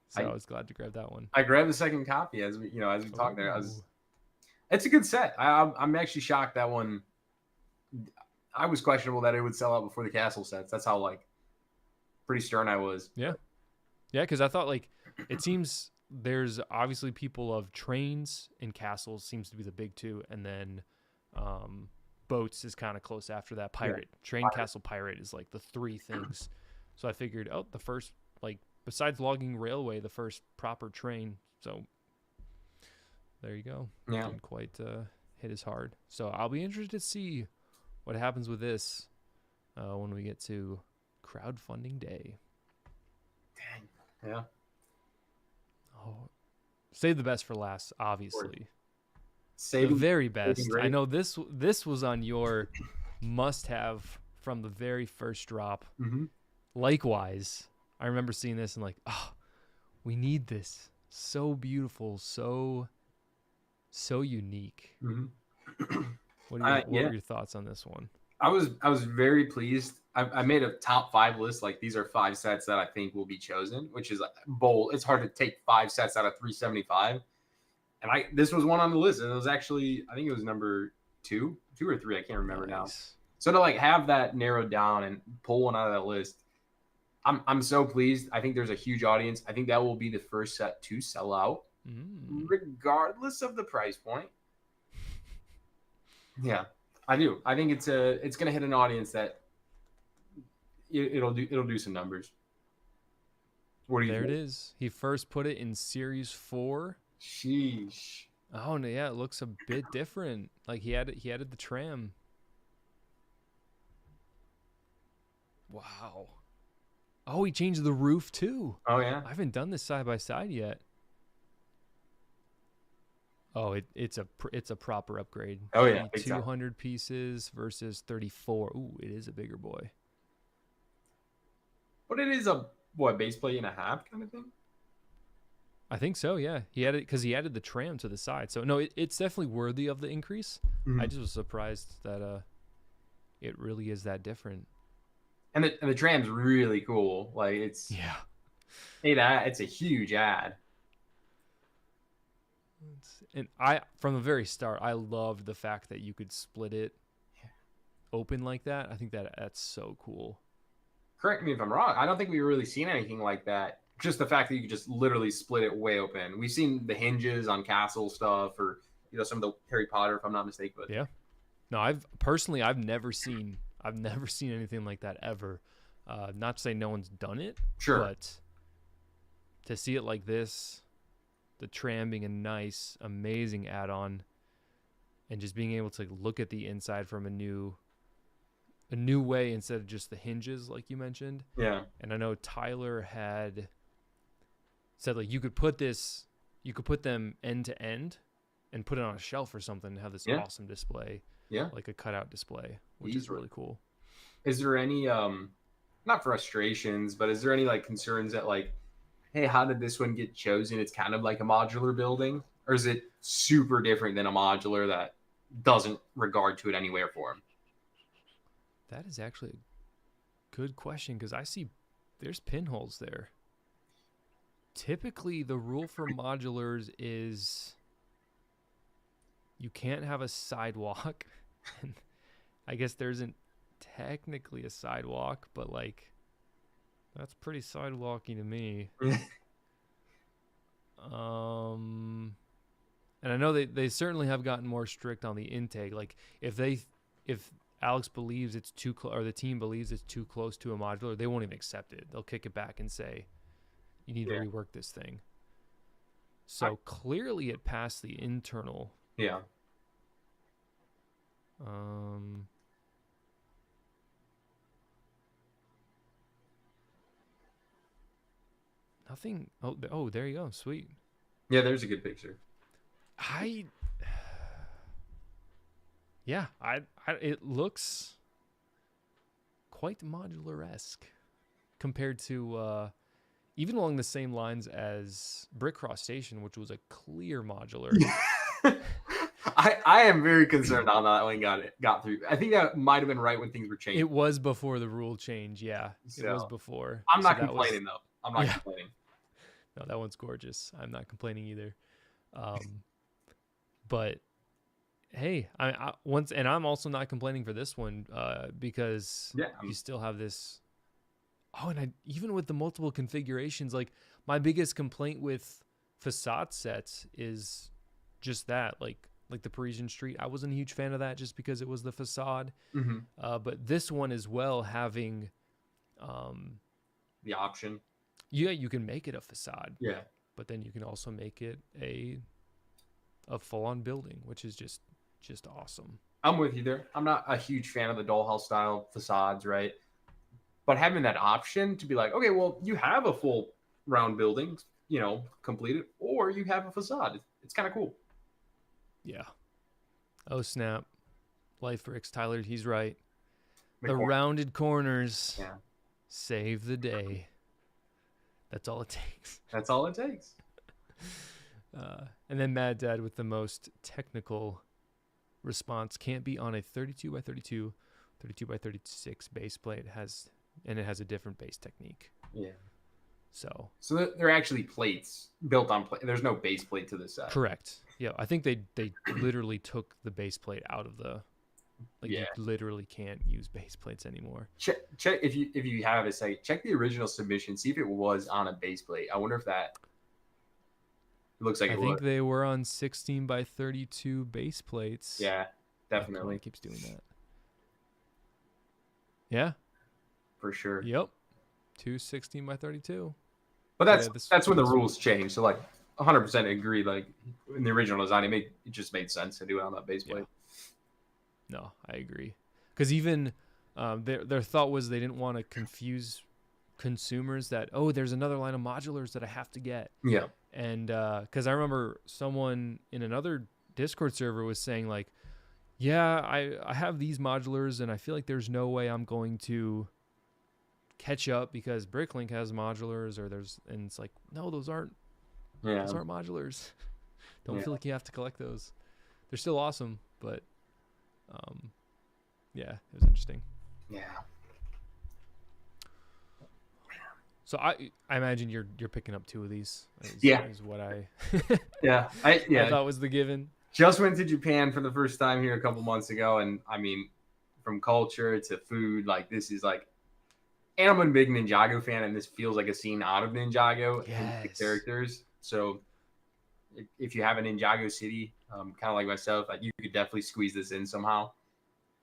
[SPEAKER 1] So I was glad to grab that one.
[SPEAKER 2] I grabbed the second copy as we talked there. It's a good set. I'm actually shocked that one. I was questionable that it would sell out before the castle sets. That's how like pretty stern I was.
[SPEAKER 1] Yeah. Yeah, because I thought like it seems there's obviously people of trains and castles seems to be the big two, and then boats is kind of close after that. Train, castle, pirate is like the three things. So I figured, the first, like besides logging railway, the first proper train. So there you go.
[SPEAKER 2] Yeah.
[SPEAKER 1] Didn't quite hit as hard. So I'll be interested to see what happens with this when we get to crowdfunding day.
[SPEAKER 2] Dang. Yeah.
[SPEAKER 1] Oh, save the best for last, obviously.
[SPEAKER 2] The
[SPEAKER 1] very best. I know this was on your must-have from the very first drop.
[SPEAKER 2] Mm-hmm.
[SPEAKER 1] Likewise, I remember seeing this and like, we need this. So beautiful, so unique.
[SPEAKER 2] Mm-hmm.
[SPEAKER 1] What were your thoughts on this one?
[SPEAKER 2] I was very pleased. I made a top 5 list. Like, these are 5 sets that I think will be chosen, which is bold. It's hard to take 5 sets out of 375. And this was one on the list. And it was actually, I think it was number 2 or 3. I can't remember now. So to like have that narrowed down and pull one out of that list, I'm so pleased. I think there's a huge audience. I think that will be the first set to sell out, regardless of the price point. Yeah, I do. I think it's going to hit an audience that it'll do some numbers. What do you think?
[SPEAKER 1] There it is. He first put it in Series 4
[SPEAKER 2] Sheesh.
[SPEAKER 1] Oh no, yeah, it looks a bit different. Like he added the tram. Wow. Oh, he changed the roof too.
[SPEAKER 2] Oh yeah.
[SPEAKER 1] I haven't done this side by side yet. Oh, it's a proper upgrade.
[SPEAKER 2] Oh yeah. Big time.
[SPEAKER 1] 200 pieces versus 34. Ooh, it is a bigger boy.
[SPEAKER 2] But it is a what, base plate and a half kind of thing?
[SPEAKER 1] I think so, yeah. He added the tram to the side. So no, it's definitely worthy of the increase.
[SPEAKER 2] Mm-hmm.
[SPEAKER 1] I just was surprised that it really is that different.
[SPEAKER 2] And the tram's really cool. Like it's it's a huge ad.
[SPEAKER 1] And from the very start, I loved the fact that you could split it open like that. I think that's so cool.
[SPEAKER 2] Correct me if I'm wrong. I don't think we've really seen anything like that. Just the fact that you could just literally split it way open. We've seen the hinges on castle stuff, or some of the Harry Potter, if I'm not mistaken. But
[SPEAKER 1] yeah, no, I've never seen anything like that ever. Not to say no one's done it,
[SPEAKER 2] sure,
[SPEAKER 1] but to see it like this, the tram being a nice, amazing add-on, and just being able to look at the inside from a new way instead of just the hinges like you mentioned.
[SPEAKER 2] Yeah.
[SPEAKER 1] And I know Tyler had said like you could put them end to end and put it on a shelf or something and have this awesome display.
[SPEAKER 2] Yeah.
[SPEAKER 1] Like a cutout display, which is really cool.
[SPEAKER 2] Is there any not frustrations, but is there any like concerns that like, hey, how did this one get chosen? It's kind of like a modular building, or is it super different than a modular that doesn't regard to it anywhere for him?
[SPEAKER 1] That is actually a good question because I see there's pinholes there. Typically, the rule for modulars is you can't have a sidewalk. And I guess there isn't technically a sidewalk, but like that's pretty sidewalky to me. And I know they certainly have gotten more strict on the intake. Like if Alex believes it's too close, or the team believes it's too close to a modular, they won't even accept it. They'll kick it back and say, you need to rework this thing. So clearly it passed the internal.
[SPEAKER 2] Yeah.
[SPEAKER 1] Nothing. Oh, there you go. Sweet.
[SPEAKER 2] Yeah, there's a good picture.
[SPEAKER 1] It looks quite modular-esque compared to even along the same lines as Brickcross Station, which was a clear modular.
[SPEAKER 2] I am very concerned on that one got through. I think that might have been right when things were changing.
[SPEAKER 1] It was before the rule change, yeah. It was before.
[SPEAKER 2] I'm not complaining though. I'm not complaining.
[SPEAKER 1] No, that one's gorgeous. I'm not complaining either. But hey, I'm also not complaining for this one because you still have this. Oh, and even with the multiple configurations, like my biggest complaint with facade sets is just that, like the Parisian Street. I wasn't a huge fan of that just because it was the facade.
[SPEAKER 2] Mm-hmm.
[SPEAKER 1] But this one as well, having
[SPEAKER 2] the option.
[SPEAKER 1] Yeah, you can make it a facade.
[SPEAKER 2] Yeah.
[SPEAKER 1] But then you can also make it a full-on building, which is just awesome.
[SPEAKER 2] I'm with you there. I'm not a huge fan of the dollhouse style facades, right? But having that option to be like, okay, well, you have a full round building, completed, or you have a facade. It's kind of cool.
[SPEAKER 1] Yeah. Oh, snap. Life bricks, Tyler, he's right. The rounded corners save the day. That's all it takes.
[SPEAKER 2] That's all it takes.
[SPEAKER 1] And then Mad Dad with the most technical response. Can't be on a 32 by 32, 32 by 36 base plate. It has a different base technique.
[SPEAKER 2] Yeah.
[SPEAKER 1] So
[SPEAKER 2] they're actually plates built on plate. There's no base plate to this set.
[SPEAKER 1] Correct. Yeah, I think they literally took the base plate out of the. You literally can't use base plates anymore.
[SPEAKER 2] Check if you have a second. Check the original submission. See if it was on a base plate. I wonder if that. It looks like
[SPEAKER 1] I think they were on 16 by 32 base plates.
[SPEAKER 2] Yeah, definitely.
[SPEAKER 1] It keeps doing that. Yeah.
[SPEAKER 2] For sure.
[SPEAKER 1] Yep. 2 16 by 32.
[SPEAKER 2] But that's when the rules change. So like, 100% agree. Like in the original design, it just made sense to do it on that base plate.
[SPEAKER 1] No, I agree. Because even their thought was they didn't want to confuse consumers that, oh, there's another line of modulars that I have to get.
[SPEAKER 2] Yeah.
[SPEAKER 1] And because I remember someone in another Discord server was saying like, yeah, I have these modulars and I feel like there's no way I'm going to catch up because Bricklink has modulars and it's like, no, those aren't modulars. Don't feel like you have to collect those. They're still awesome, but yeah, it was interesting.
[SPEAKER 2] Yeah.
[SPEAKER 1] So I imagine you're picking up 2 of these. Is what I I thought was the given.
[SPEAKER 2] Just went to Japan for the first time here a couple months ago, and I mean, from culture to food, like this is like, and I'm a big Ninjago fan, and this feels like a scene out of Ninjago and the characters. So if you have a Ninjago city, kind of like myself, like you could definitely squeeze this in somehow.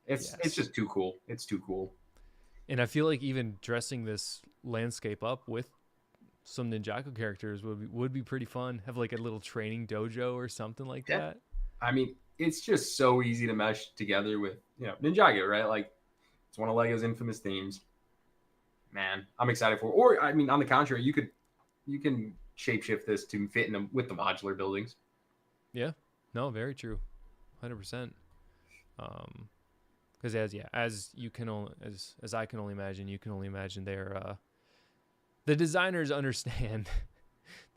[SPEAKER 2] It's just too cool. It's too cool.
[SPEAKER 1] And I feel like even dressing this landscape up with some Ninjago characters would be pretty fun. Have like a little training dojo or something like that.
[SPEAKER 2] I mean, it's just so easy to mesh together with, Ninjago, right? Like it's one of Lego's infamous themes. Man, I'm excited for it. Or I mean, on the contrary, you can shapeshift this to fit in them with the modular buildings.
[SPEAKER 1] Yeah. No, very true. 100%. Because as you can only as I can only imagine, you can only imagine the designers understand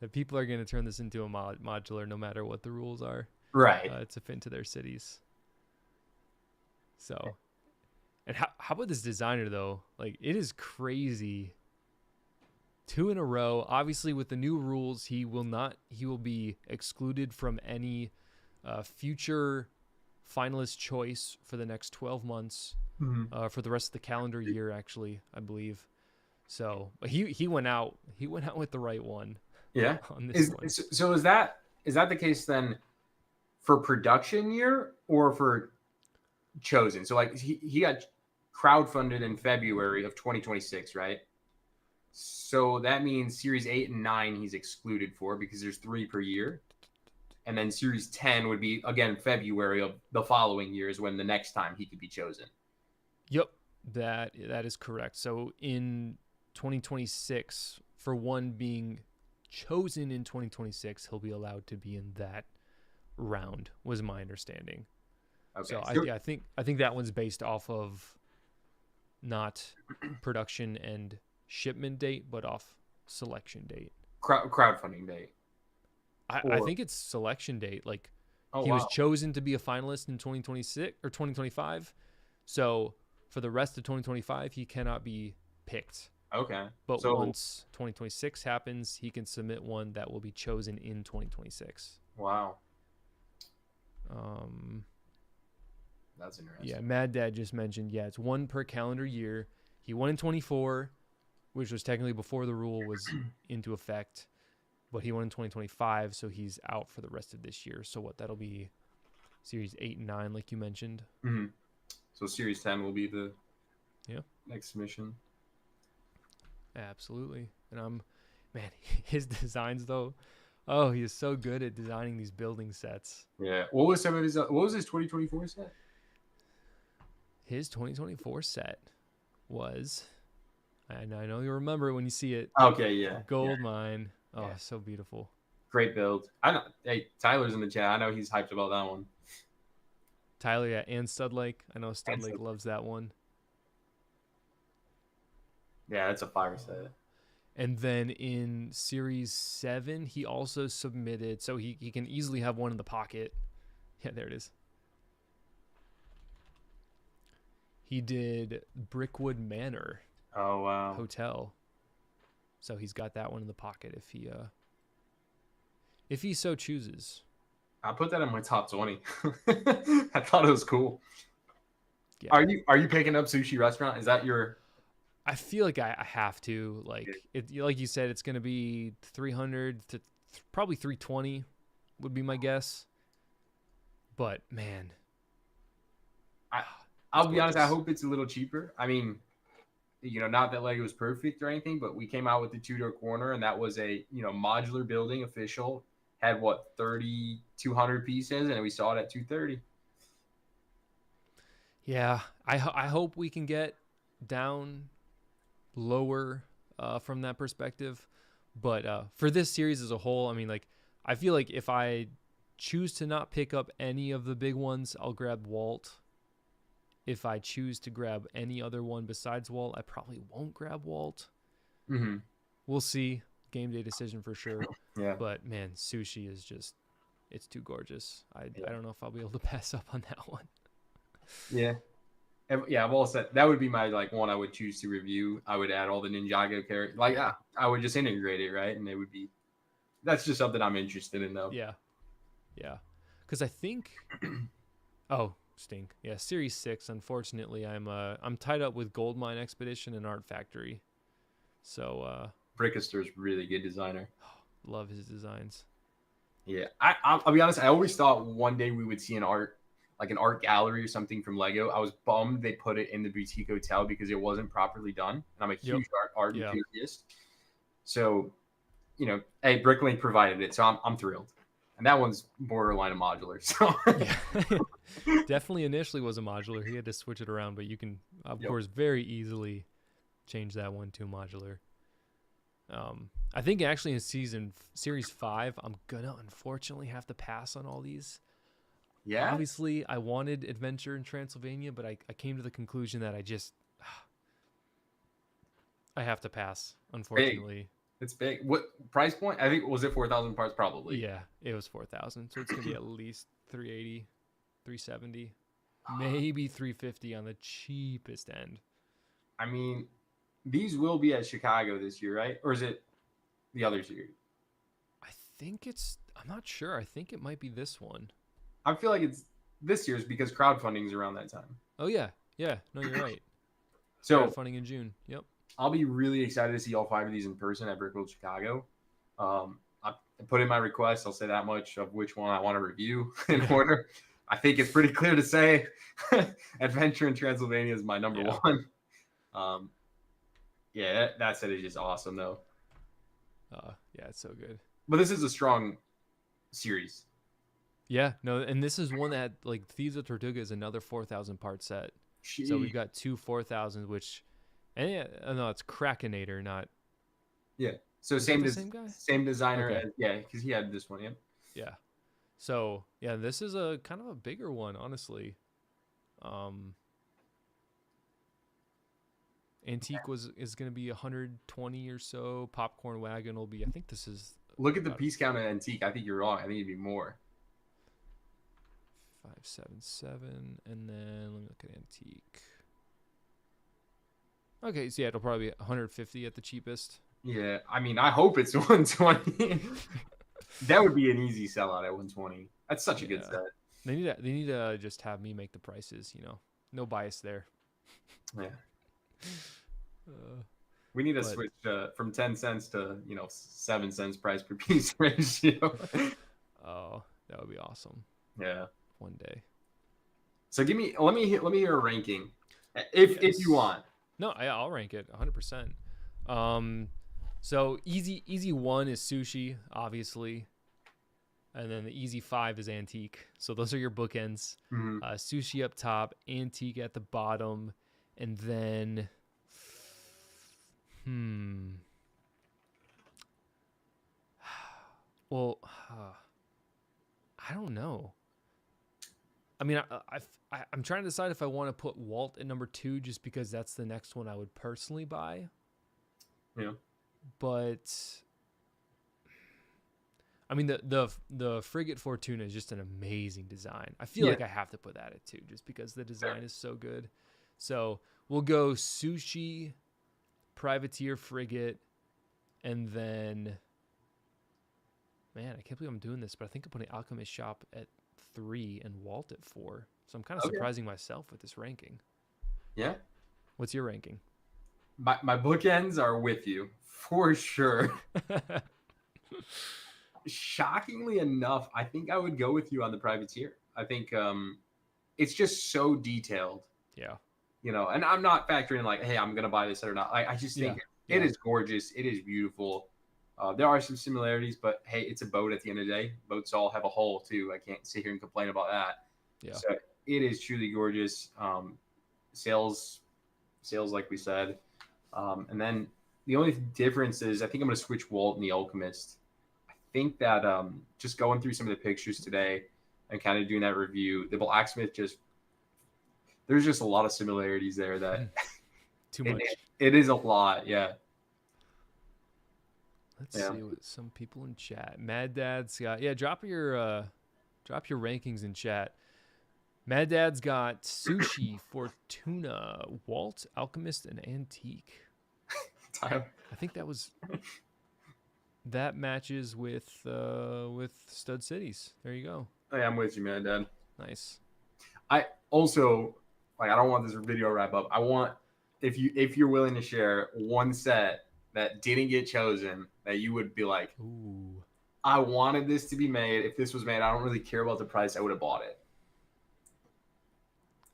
[SPEAKER 1] that people are going to turn this into a modular no matter what the rules are.
[SPEAKER 2] Right.
[SPEAKER 1] To fit into their cities. So, and how about this designer though? Like it is crazy. 2 in a row. Obviously, with the new rules, he will be excluded from any future finalist choice for the next 12 months, for the rest of the calendar year, actually, I believe. So he went out with the right one.
[SPEAKER 2] Yeah.
[SPEAKER 1] On this one.
[SPEAKER 2] So is that the case then for production year or for chosen? So like he got crowdfunded in February of 2026, right? So that means series 8 and 9 he's excluded for because there's 3 per year. And then series 10 would be again February of the following year is when the next time he could be chosen.
[SPEAKER 1] Yep. That is correct. So in 2026, for one being chosen in 2026, he'll be allowed to be in that round, was my understanding. Okay. So I think that one's based off of not production and shipment date, but off selection date.
[SPEAKER 2] Crowdfunding date.
[SPEAKER 1] I think it's selection date. Like he was chosen to be a finalist in 2026 or 2025. So for the rest of 2025, he cannot be picked.
[SPEAKER 2] Okay.
[SPEAKER 1] But once 2026 happens, he can submit one that will be chosen in 2026.
[SPEAKER 2] Wow. That's interesting.
[SPEAKER 1] Yeah, Mad Dad just mentioned, it's 1 per calendar year. He won in 24, which was technically before the rule was into effect, but he won in 2025, so he's out for the rest of this year. So that'll be series 8 and 9, like you mentioned.
[SPEAKER 2] Mm-hmm. So series 10 will be the next submission.
[SPEAKER 1] Absolutely. And his designs though, he is so good at designing these building sets.
[SPEAKER 2] Yeah. What was his 2024 set?
[SPEAKER 1] His 2024 set was, and I know you'll remember it when you see it.
[SPEAKER 2] Okay, yeah.
[SPEAKER 1] Gold Mine. Oh, so beautiful.
[SPEAKER 2] Great build. I know. Hey, Tyler's in the chat. I know he's hyped about that one.
[SPEAKER 1] Tyler, and Studlake. I know Studlake loves that one.
[SPEAKER 2] Yeah, that's a fire set.
[SPEAKER 1] And then in Series 7, he also submitted, so he can easily have one in the pocket. Yeah, there it is. He did Brickwood Manor.
[SPEAKER 2] Oh, wow.
[SPEAKER 1] Hotel. So he's got that one in the pocket if he so chooses.
[SPEAKER 2] I'll put that in my top 20. I thought it was cool. Yeah. Are you picking up Sushi Restaurant? Is that your...
[SPEAKER 1] I feel like I have to. Like you said, it's going to be 300 to probably 320 would be my guess. But man,
[SPEAKER 2] I'll be honest. I hope it's a little cheaper. I mean, not that Lego was perfect or anything, but we came out with the Tudor Corner, and that was a modular building official. had what 3,200 pieces, and we saw it at 230.
[SPEAKER 1] Yeah, I hope we can get down lower from that perspective. But for this series as a whole, I mean, like, I feel like if I choose to not pick up any of the big ones, I'll grab Walt. If I choose to grab any other one besides Walt, I probably won't grab Walt.
[SPEAKER 2] Mm-hmm.
[SPEAKER 1] We'll see. Game day decision for sure.
[SPEAKER 2] Yeah.
[SPEAKER 1] But man, Sushi is just, it's too gorgeous. I don't know if I'll be able to pass up on that one.
[SPEAKER 2] Yeah. Yeah, I've all said that would be my like one I would choose to review. I would add all the Ninjago characters. Like, I would just integrate it, right? And it would be. That's just something I'm interested in, though.
[SPEAKER 1] Yeah, yeah. Because I think. Oh, stink. Yeah, Series 6. Unfortunately, I'm tied up with Goldmine Expedition and Art Factory. So.
[SPEAKER 2] Brickister's really good designer.
[SPEAKER 1] Love his designs.
[SPEAKER 2] Yeah, I'll be honest. I always thought one day we would see an art gallery or something from Lego. I was bummed they put it in the boutique hotel because it wasn't properly done. And I'm a huge art enthusiast. So, hey, Bricklink provided it, so I'm thrilled. And that one's borderline a modular. So
[SPEAKER 1] yeah. Definitely initially was a modular. He had to switch it around, but you can, of course, very easily change that one to modular. I think actually in Series 5, I'm gonna unfortunately have to pass on all these.
[SPEAKER 2] Yeah.
[SPEAKER 1] Obviously, I wanted Adventure in Transylvania, but I came to the conclusion that I have to pass, unfortunately.
[SPEAKER 2] It's big. What price point? I think, was it 4,000 parts? Probably.
[SPEAKER 1] Yeah, it was 4,000. So it's going to be at least 380, 370, maybe 350 on the cheapest end.
[SPEAKER 2] I mean, these will be at Chicago this year, right? Or is it the other series?
[SPEAKER 1] I'm not sure. I think it might be this one.
[SPEAKER 2] I feel like it's this year's because crowdfunding is around that time.
[SPEAKER 1] Oh, yeah. Yeah. No, you're right.
[SPEAKER 2] So
[SPEAKER 1] crowdfunding in June. Yep.
[SPEAKER 2] I'll be really excited to see all 5 of these in person at Brickworld Chicago. I put in my request. I'll say that much of which one I want to review in order. I think it's pretty clear to say Adventure in Transylvania is my number one. That set is just awesome, though.
[SPEAKER 1] Yeah, it's so good.
[SPEAKER 2] But this is a strong series.
[SPEAKER 1] Yeah, no, and this is one that, like, Thieves of Tortuga is another 4,000 part set. Jeez. So we've got 2 4,000s, which, and no, it's Krakenator, not.
[SPEAKER 2] Yeah. So same
[SPEAKER 1] guy?
[SPEAKER 2] Same designer. Okay. Because he had this one. Yeah.
[SPEAKER 1] Yeah. So yeah, this is a kind of a bigger one, honestly. Antique is going to be 120 or so. Popcorn Wagon will be. I think this is.
[SPEAKER 2] Look at the piece count at Antique. I think you're wrong. I think it'd be more.
[SPEAKER 1] 577, and then let me look at Antique. Okay, so yeah, it'll probably be 150 at the cheapest.
[SPEAKER 2] Yeah, I mean, I hope it's 120. That would be an easy sellout at 120. That's such a good set.
[SPEAKER 1] They need to just have me make the prices. No bias there.
[SPEAKER 2] Yeah. We need to switch from 10 cents to 7 cents price per piece ratio.
[SPEAKER 1] Oh, that would be awesome.
[SPEAKER 2] Yeah.
[SPEAKER 1] One day. So
[SPEAKER 2] let me hear a ranking, if you want.
[SPEAKER 1] No, I'll rank it 100%. So easy 1 is Sushi, obviously, and then the easy 5 is Antique. So those are your bookends.
[SPEAKER 2] Mm-hmm.
[SPEAKER 1] Sushi up top, Antique at the bottom, and then well, I don't know. I mean, I'm trying to decide if I want to put Walt at number 2 just because that's the next one I would personally buy.
[SPEAKER 2] Yeah.
[SPEAKER 1] But I mean, the Frigate Fortuna is just an amazing design. I feel like I have to put that at 2 just because the design is so good. So we'll go Sushi, Privateer, Frigate, and then, man, I can't believe I'm doing this, but I think I'm putting Alchemist Shop at 3 and Walt at 4. So I'm kind of surprising myself with this ranking.
[SPEAKER 2] Yeah.
[SPEAKER 1] What's your ranking?
[SPEAKER 2] My bookends are with you for sure. Shockingly enough, I think I would go with you on the Privateer. I think it's just so detailed.
[SPEAKER 1] Yeah.
[SPEAKER 2] And I'm not factoring like, hey, I'm gonna buy this or not. I just think it is gorgeous. It is beautiful. There are some similarities, but hey, it's a boat at the end of the day. Boats all have a hull too. I can't sit here and complain about that.
[SPEAKER 1] Yeah.
[SPEAKER 2] So it is truly gorgeous. Sales, like we said. And then the only difference is I think I'm going to switch Walt and the Alchemist. I think that just going through some of the pictures today and kind of doing that review, the blacksmith there's just a lot of similarities there that
[SPEAKER 1] too much.
[SPEAKER 2] It is a lot, yeah.
[SPEAKER 1] Let's see what some people in chat. Mad Dad's got drop your rankings in chat. Mad Dad's got Sushi, Fortuna, Walt, Alchemist, and Antique. I think that matches with Stud Cities. There you go.
[SPEAKER 2] Hey, I'm with you, Mad Dad.
[SPEAKER 1] Nice.
[SPEAKER 2] I also I don't want this video wrap up. I want if you're willing to share one set that didn't get chosen that you would be like,
[SPEAKER 1] ooh,
[SPEAKER 2] I wanted this to be made. If this was made, I don't really care about the price. I would have bought it.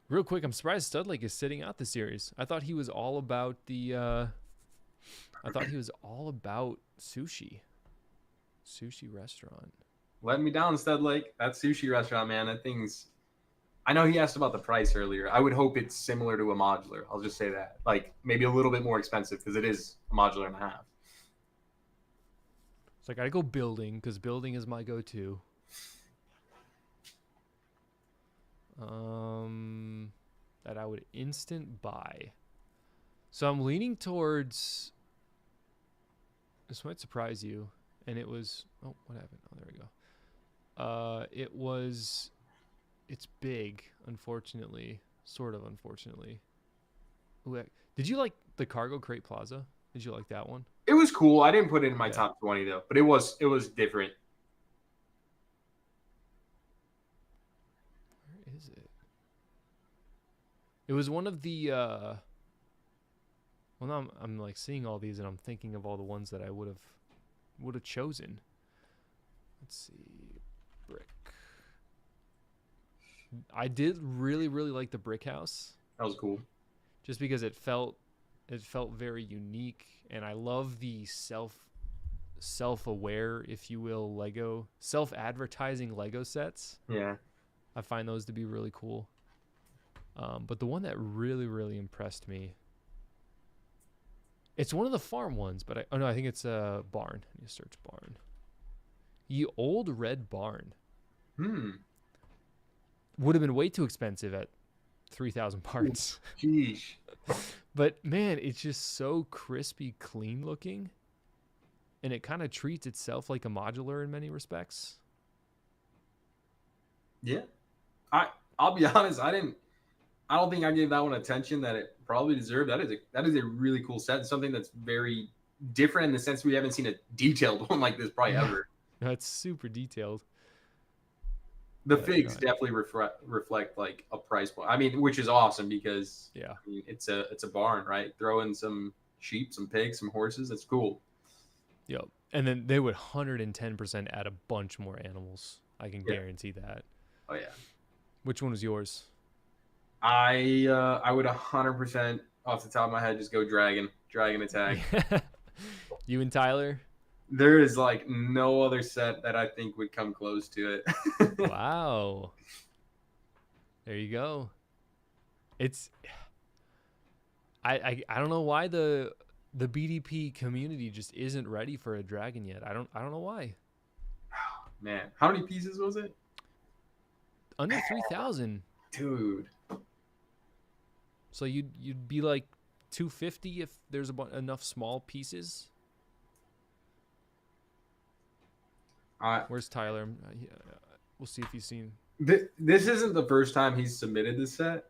[SPEAKER 1] Real quick, I'm surprised Stud Lake is sitting out the series. I thought he was all about sushi. Sushi Restaurant.
[SPEAKER 2] Let me down, Stud Lake. That Sushi Restaurant, man. That thing's. I know he asked about the price earlier. I would hope it's similar to a modular. I'll just say that. Like, maybe a little bit more expensive because it is a modular and a half.
[SPEAKER 1] So I got to go building because building is my go-to. That I would instant buy. So I'm leaning towards. This might surprise you. And it was. Oh, what happened? Oh, there we go. It's big, unfortunately. Sort of, unfortunately. Ooh, did you like the Cargo Crate Plaza? Did you like that one?
[SPEAKER 2] It was cool. I didn't put it in my top 20 though, but it was different.
[SPEAKER 1] Where is it? It was one of the well, now I'm like seeing all these and I'm thinking of all the ones that I would have chosen. Let's see. Brick. I did really, really like the brick house.
[SPEAKER 2] That was cool.
[SPEAKER 1] Just because it felt very unique, and I love the self-aware, if you will, Lego self-advertising Lego sets.
[SPEAKER 2] Yeah,
[SPEAKER 1] I find those to be really cool. But the one that really, really impressed me, it's one of the farm ones, but I think it's a barn. I need to search barn. The old red barn. Would have been way too expensive at 3,000 parts.
[SPEAKER 2] Sheesh.
[SPEAKER 1] But man, it's just so crispy clean looking, and it kind of treats itself like a modular in many respects.
[SPEAKER 2] Yeah, I'll be honest, I don't think I gave that one attention that it probably deserved. That is a really cool set, something that's very different in the sense we haven't seen a detailed one like this probably ever.
[SPEAKER 1] No, it's super detailed.
[SPEAKER 2] The figs definitely reflect like a price point. I mean, which is awesome because I mean, it's a barn, right? Throw in some sheep, some pigs, some horses. That's cool.
[SPEAKER 1] Yep. And then they would 110% add a bunch more animals. I can guarantee that.
[SPEAKER 2] Oh yeah.
[SPEAKER 1] Which one was yours?
[SPEAKER 2] I would 100% off the top of my head just go dragon attack.
[SPEAKER 1] You and Tyler?
[SPEAKER 2] There is like no other set that I think would come close to it.
[SPEAKER 1] Wow. There you go. It's I don't know why the BDP community just isn't ready for a dragon yet. I don't know why.
[SPEAKER 2] Man, how many pieces was it?
[SPEAKER 1] Under 3,000.
[SPEAKER 2] Dude.
[SPEAKER 1] So you'd be like 250 if there's enough small pieces. Where's Tyler? We'll see if he's seen.
[SPEAKER 2] This isn't the first time he's submitted this set,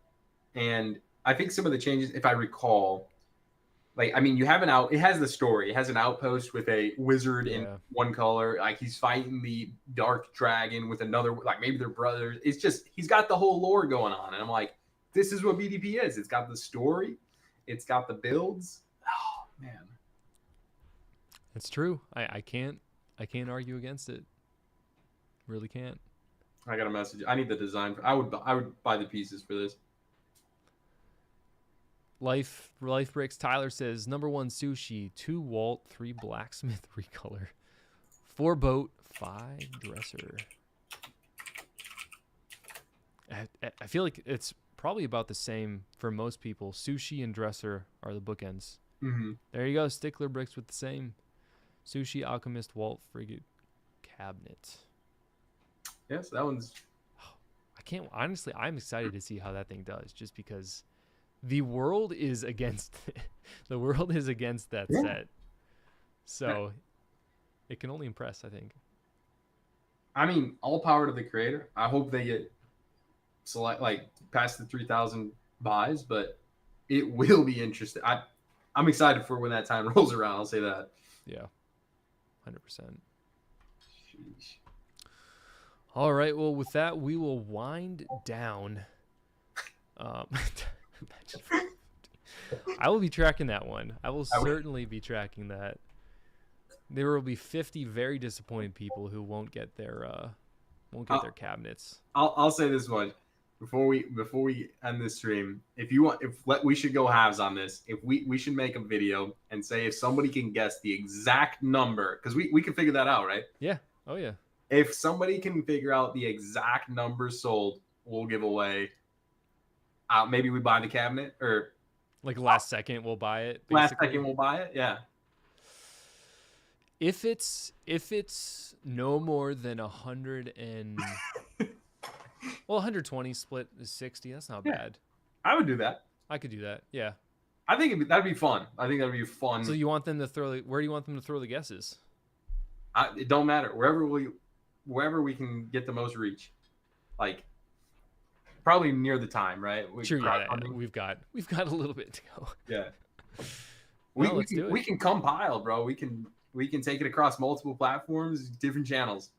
[SPEAKER 2] and I think some of the changes, if I recall, like I mean, you have it has the story. It has an outpost with a wizard in one color. Like he's fighting the dark dragon with another. Like maybe they're brothers. It's just he's got the whole lore going on, and I'm like, this is what BDP is. It's got the story, it's got the builds. Oh man,
[SPEAKER 1] it's true. I can't argue against it. Really can't.
[SPEAKER 2] I got a message. I need the design. I would buy the pieces for this.
[SPEAKER 1] Life Bricks. Tyler says number 1 sushi, 2 Walt, 3 blacksmith recolor, 4 boat, 5 dresser. I feel like it's probably about the same for most people. Sushi and dresser are the bookends.
[SPEAKER 2] Mm-hmm.
[SPEAKER 1] There you go. Stickler Bricks with the same. Sushi, Alchemist, Walt, Frigate, cabinet.
[SPEAKER 2] Yes, that one's.
[SPEAKER 1] Honestly, I'm excited to see how that thing does, just because the world is against the world is against that set. So it can only impress, I think.
[SPEAKER 2] I mean, all power to the creator. I hope they get past the 3,000 buys, but it will be interesting. I'm excited for when that time rolls around. I'll say that.
[SPEAKER 1] Yeah, 100%.
[SPEAKER 2] Sheesh.
[SPEAKER 1] All right. Well, with that, we will wind down. I will be tracking that one. I will certainly be tracking that. There will be 50 very disappointed people who won't get their their cabinets.
[SPEAKER 2] I'll say this much before we end this stream. We should go halves on this. If we should make a video and say if somebody can guess the exact number, because we can figure that out, right?
[SPEAKER 1] Yeah. Oh yeah.
[SPEAKER 2] If somebody can figure out the exact number sold, we'll give away. Maybe we buy the cabinet, or
[SPEAKER 1] like last second we'll buy it. Basically.
[SPEAKER 2] Last second we'll buy it. Yeah.
[SPEAKER 1] If it's no more than 100 and 120 split is 60. That's not bad.
[SPEAKER 2] I would do that.
[SPEAKER 1] I could do that. Yeah.
[SPEAKER 2] I think that'd be fun. I think that'd be fun.
[SPEAKER 1] So you want them to throw? Where do you want them to throw the guesses?
[SPEAKER 2] It don't matter. Wherever we can get the most reach, like probably near the time, right?
[SPEAKER 1] Sure, yeah. We've got a little bit to go.
[SPEAKER 2] Yeah.
[SPEAKER 1] Let's do it.
[SPEAKER 2] We can compile, bro. We can take it across multiple platforms, different channels.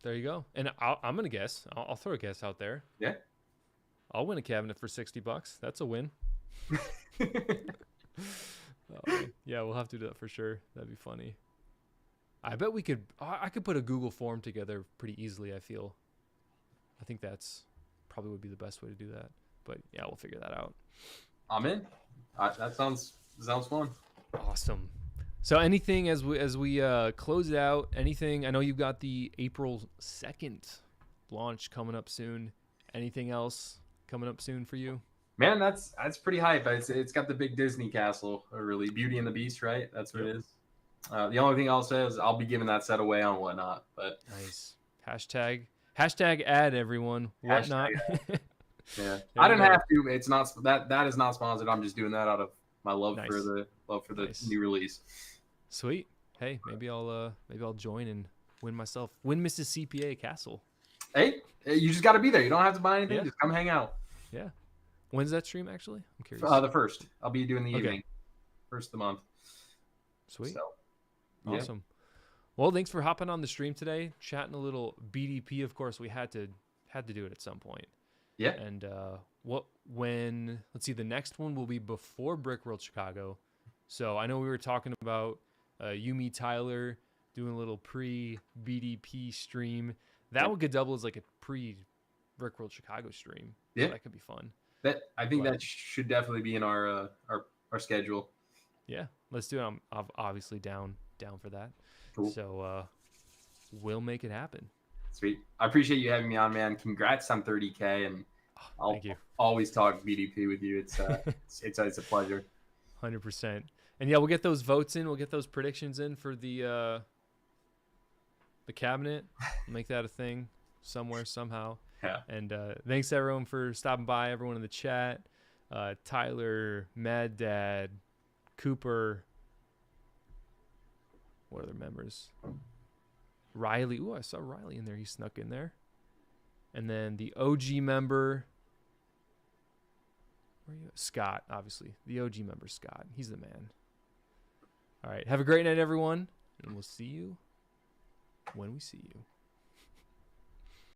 [SPEAKER 1] There you go. And I'm gonna guess. I'll throw a guess out there.
[SPEAKER 2] Yeah.
[SPEAKER 1] I'll win a cabinet for $60. That's a win. Yeah, we'll have to do that for sure. That'd be funny. I bet I could put a Google form together pretty easily, I feel. I think that's probably would be the best way to do that. But yeah, we'll figure that out.
[SPEAKER 2] I'm in. That sounds fun.
[SPEAKER 1] Awesome. So anything as we close it out, anything, I know you've got the April 2nd launch coming up soon. Anything else coming up soon for you?
[SPEAKER 2] Man, that's pretty hype. It's got the big Disney castle, or really Beauty and the Beast, right? That's what it is. The only thing I'll say is I'll be giving that set away on Whatnot. But
[SPEAKER 1] nice. Hashtag ad, everyone. Whatnot.
[SPEAKER 2] Yeah, I didn't have to. It's not that is not sponsored. I'm just doing that out of my love for the new release.
[SPEAKER 1] Sweet. Hey, maybe I'll join and win Mrs. CPA Castle.
[SPEAKER 2] Hey, you just got to be there. You don't have to buy anything. Yeah. Just come hang out.
[SPEAKER 1] Yeah. When's that stream actually? I'm curious.
[SPEAKER 2] The first. I'll be doing the evening. First of the month.
[SPEAKER 1] Sweet. So, awesome. Well, thanks for hopping on the stream today, chatting a little BDP. Of course, we had to do it at some point.
[SPEAKER 2] Yeah.
[SPEAKER 1] And let's see, the next one will be before Brick World Chicago. So I know we were talking about Yumi Tyler doing a little pre-BDP stream. That one could double as like a pre-Brick World Chicago stream.
[SPEAKER 2] Yeah.
[SPEAKER 1] So that could be fun.
[SPEAKER 2] I think that should definitely be in our schedule.
[SPEAKER 1] Yeah, let's do it. I'm obviously down for that.
[SPEAKER 2] Cool.
[SPEAKER 1] So we'll make it happen.
[SPEAKER 2] Sweet. I appreciate you having me on, man. Congrats on 30K, and I'll always talk BDP with you. It's a pleasure.
[SPEAKER 1] 100%. And yeah, we'll get those votes in. We'll get those predictions in for the cabinet. Make that a thing somewhere, somehow.
[SPEAKER 2] Yeah.
[SPEAKER 1] And thanks everyone for stopping by. Everyone in the chat. Tyler, Mad Dad, Cooper. What other members? Riley. Ooh, I saw Riley in there. He snuck in there. And then the OG member. Where are you? Scott, obviously. The OG member, Scott. He's the man. All right. Have a great night, everyone. And we'll see you when we see you.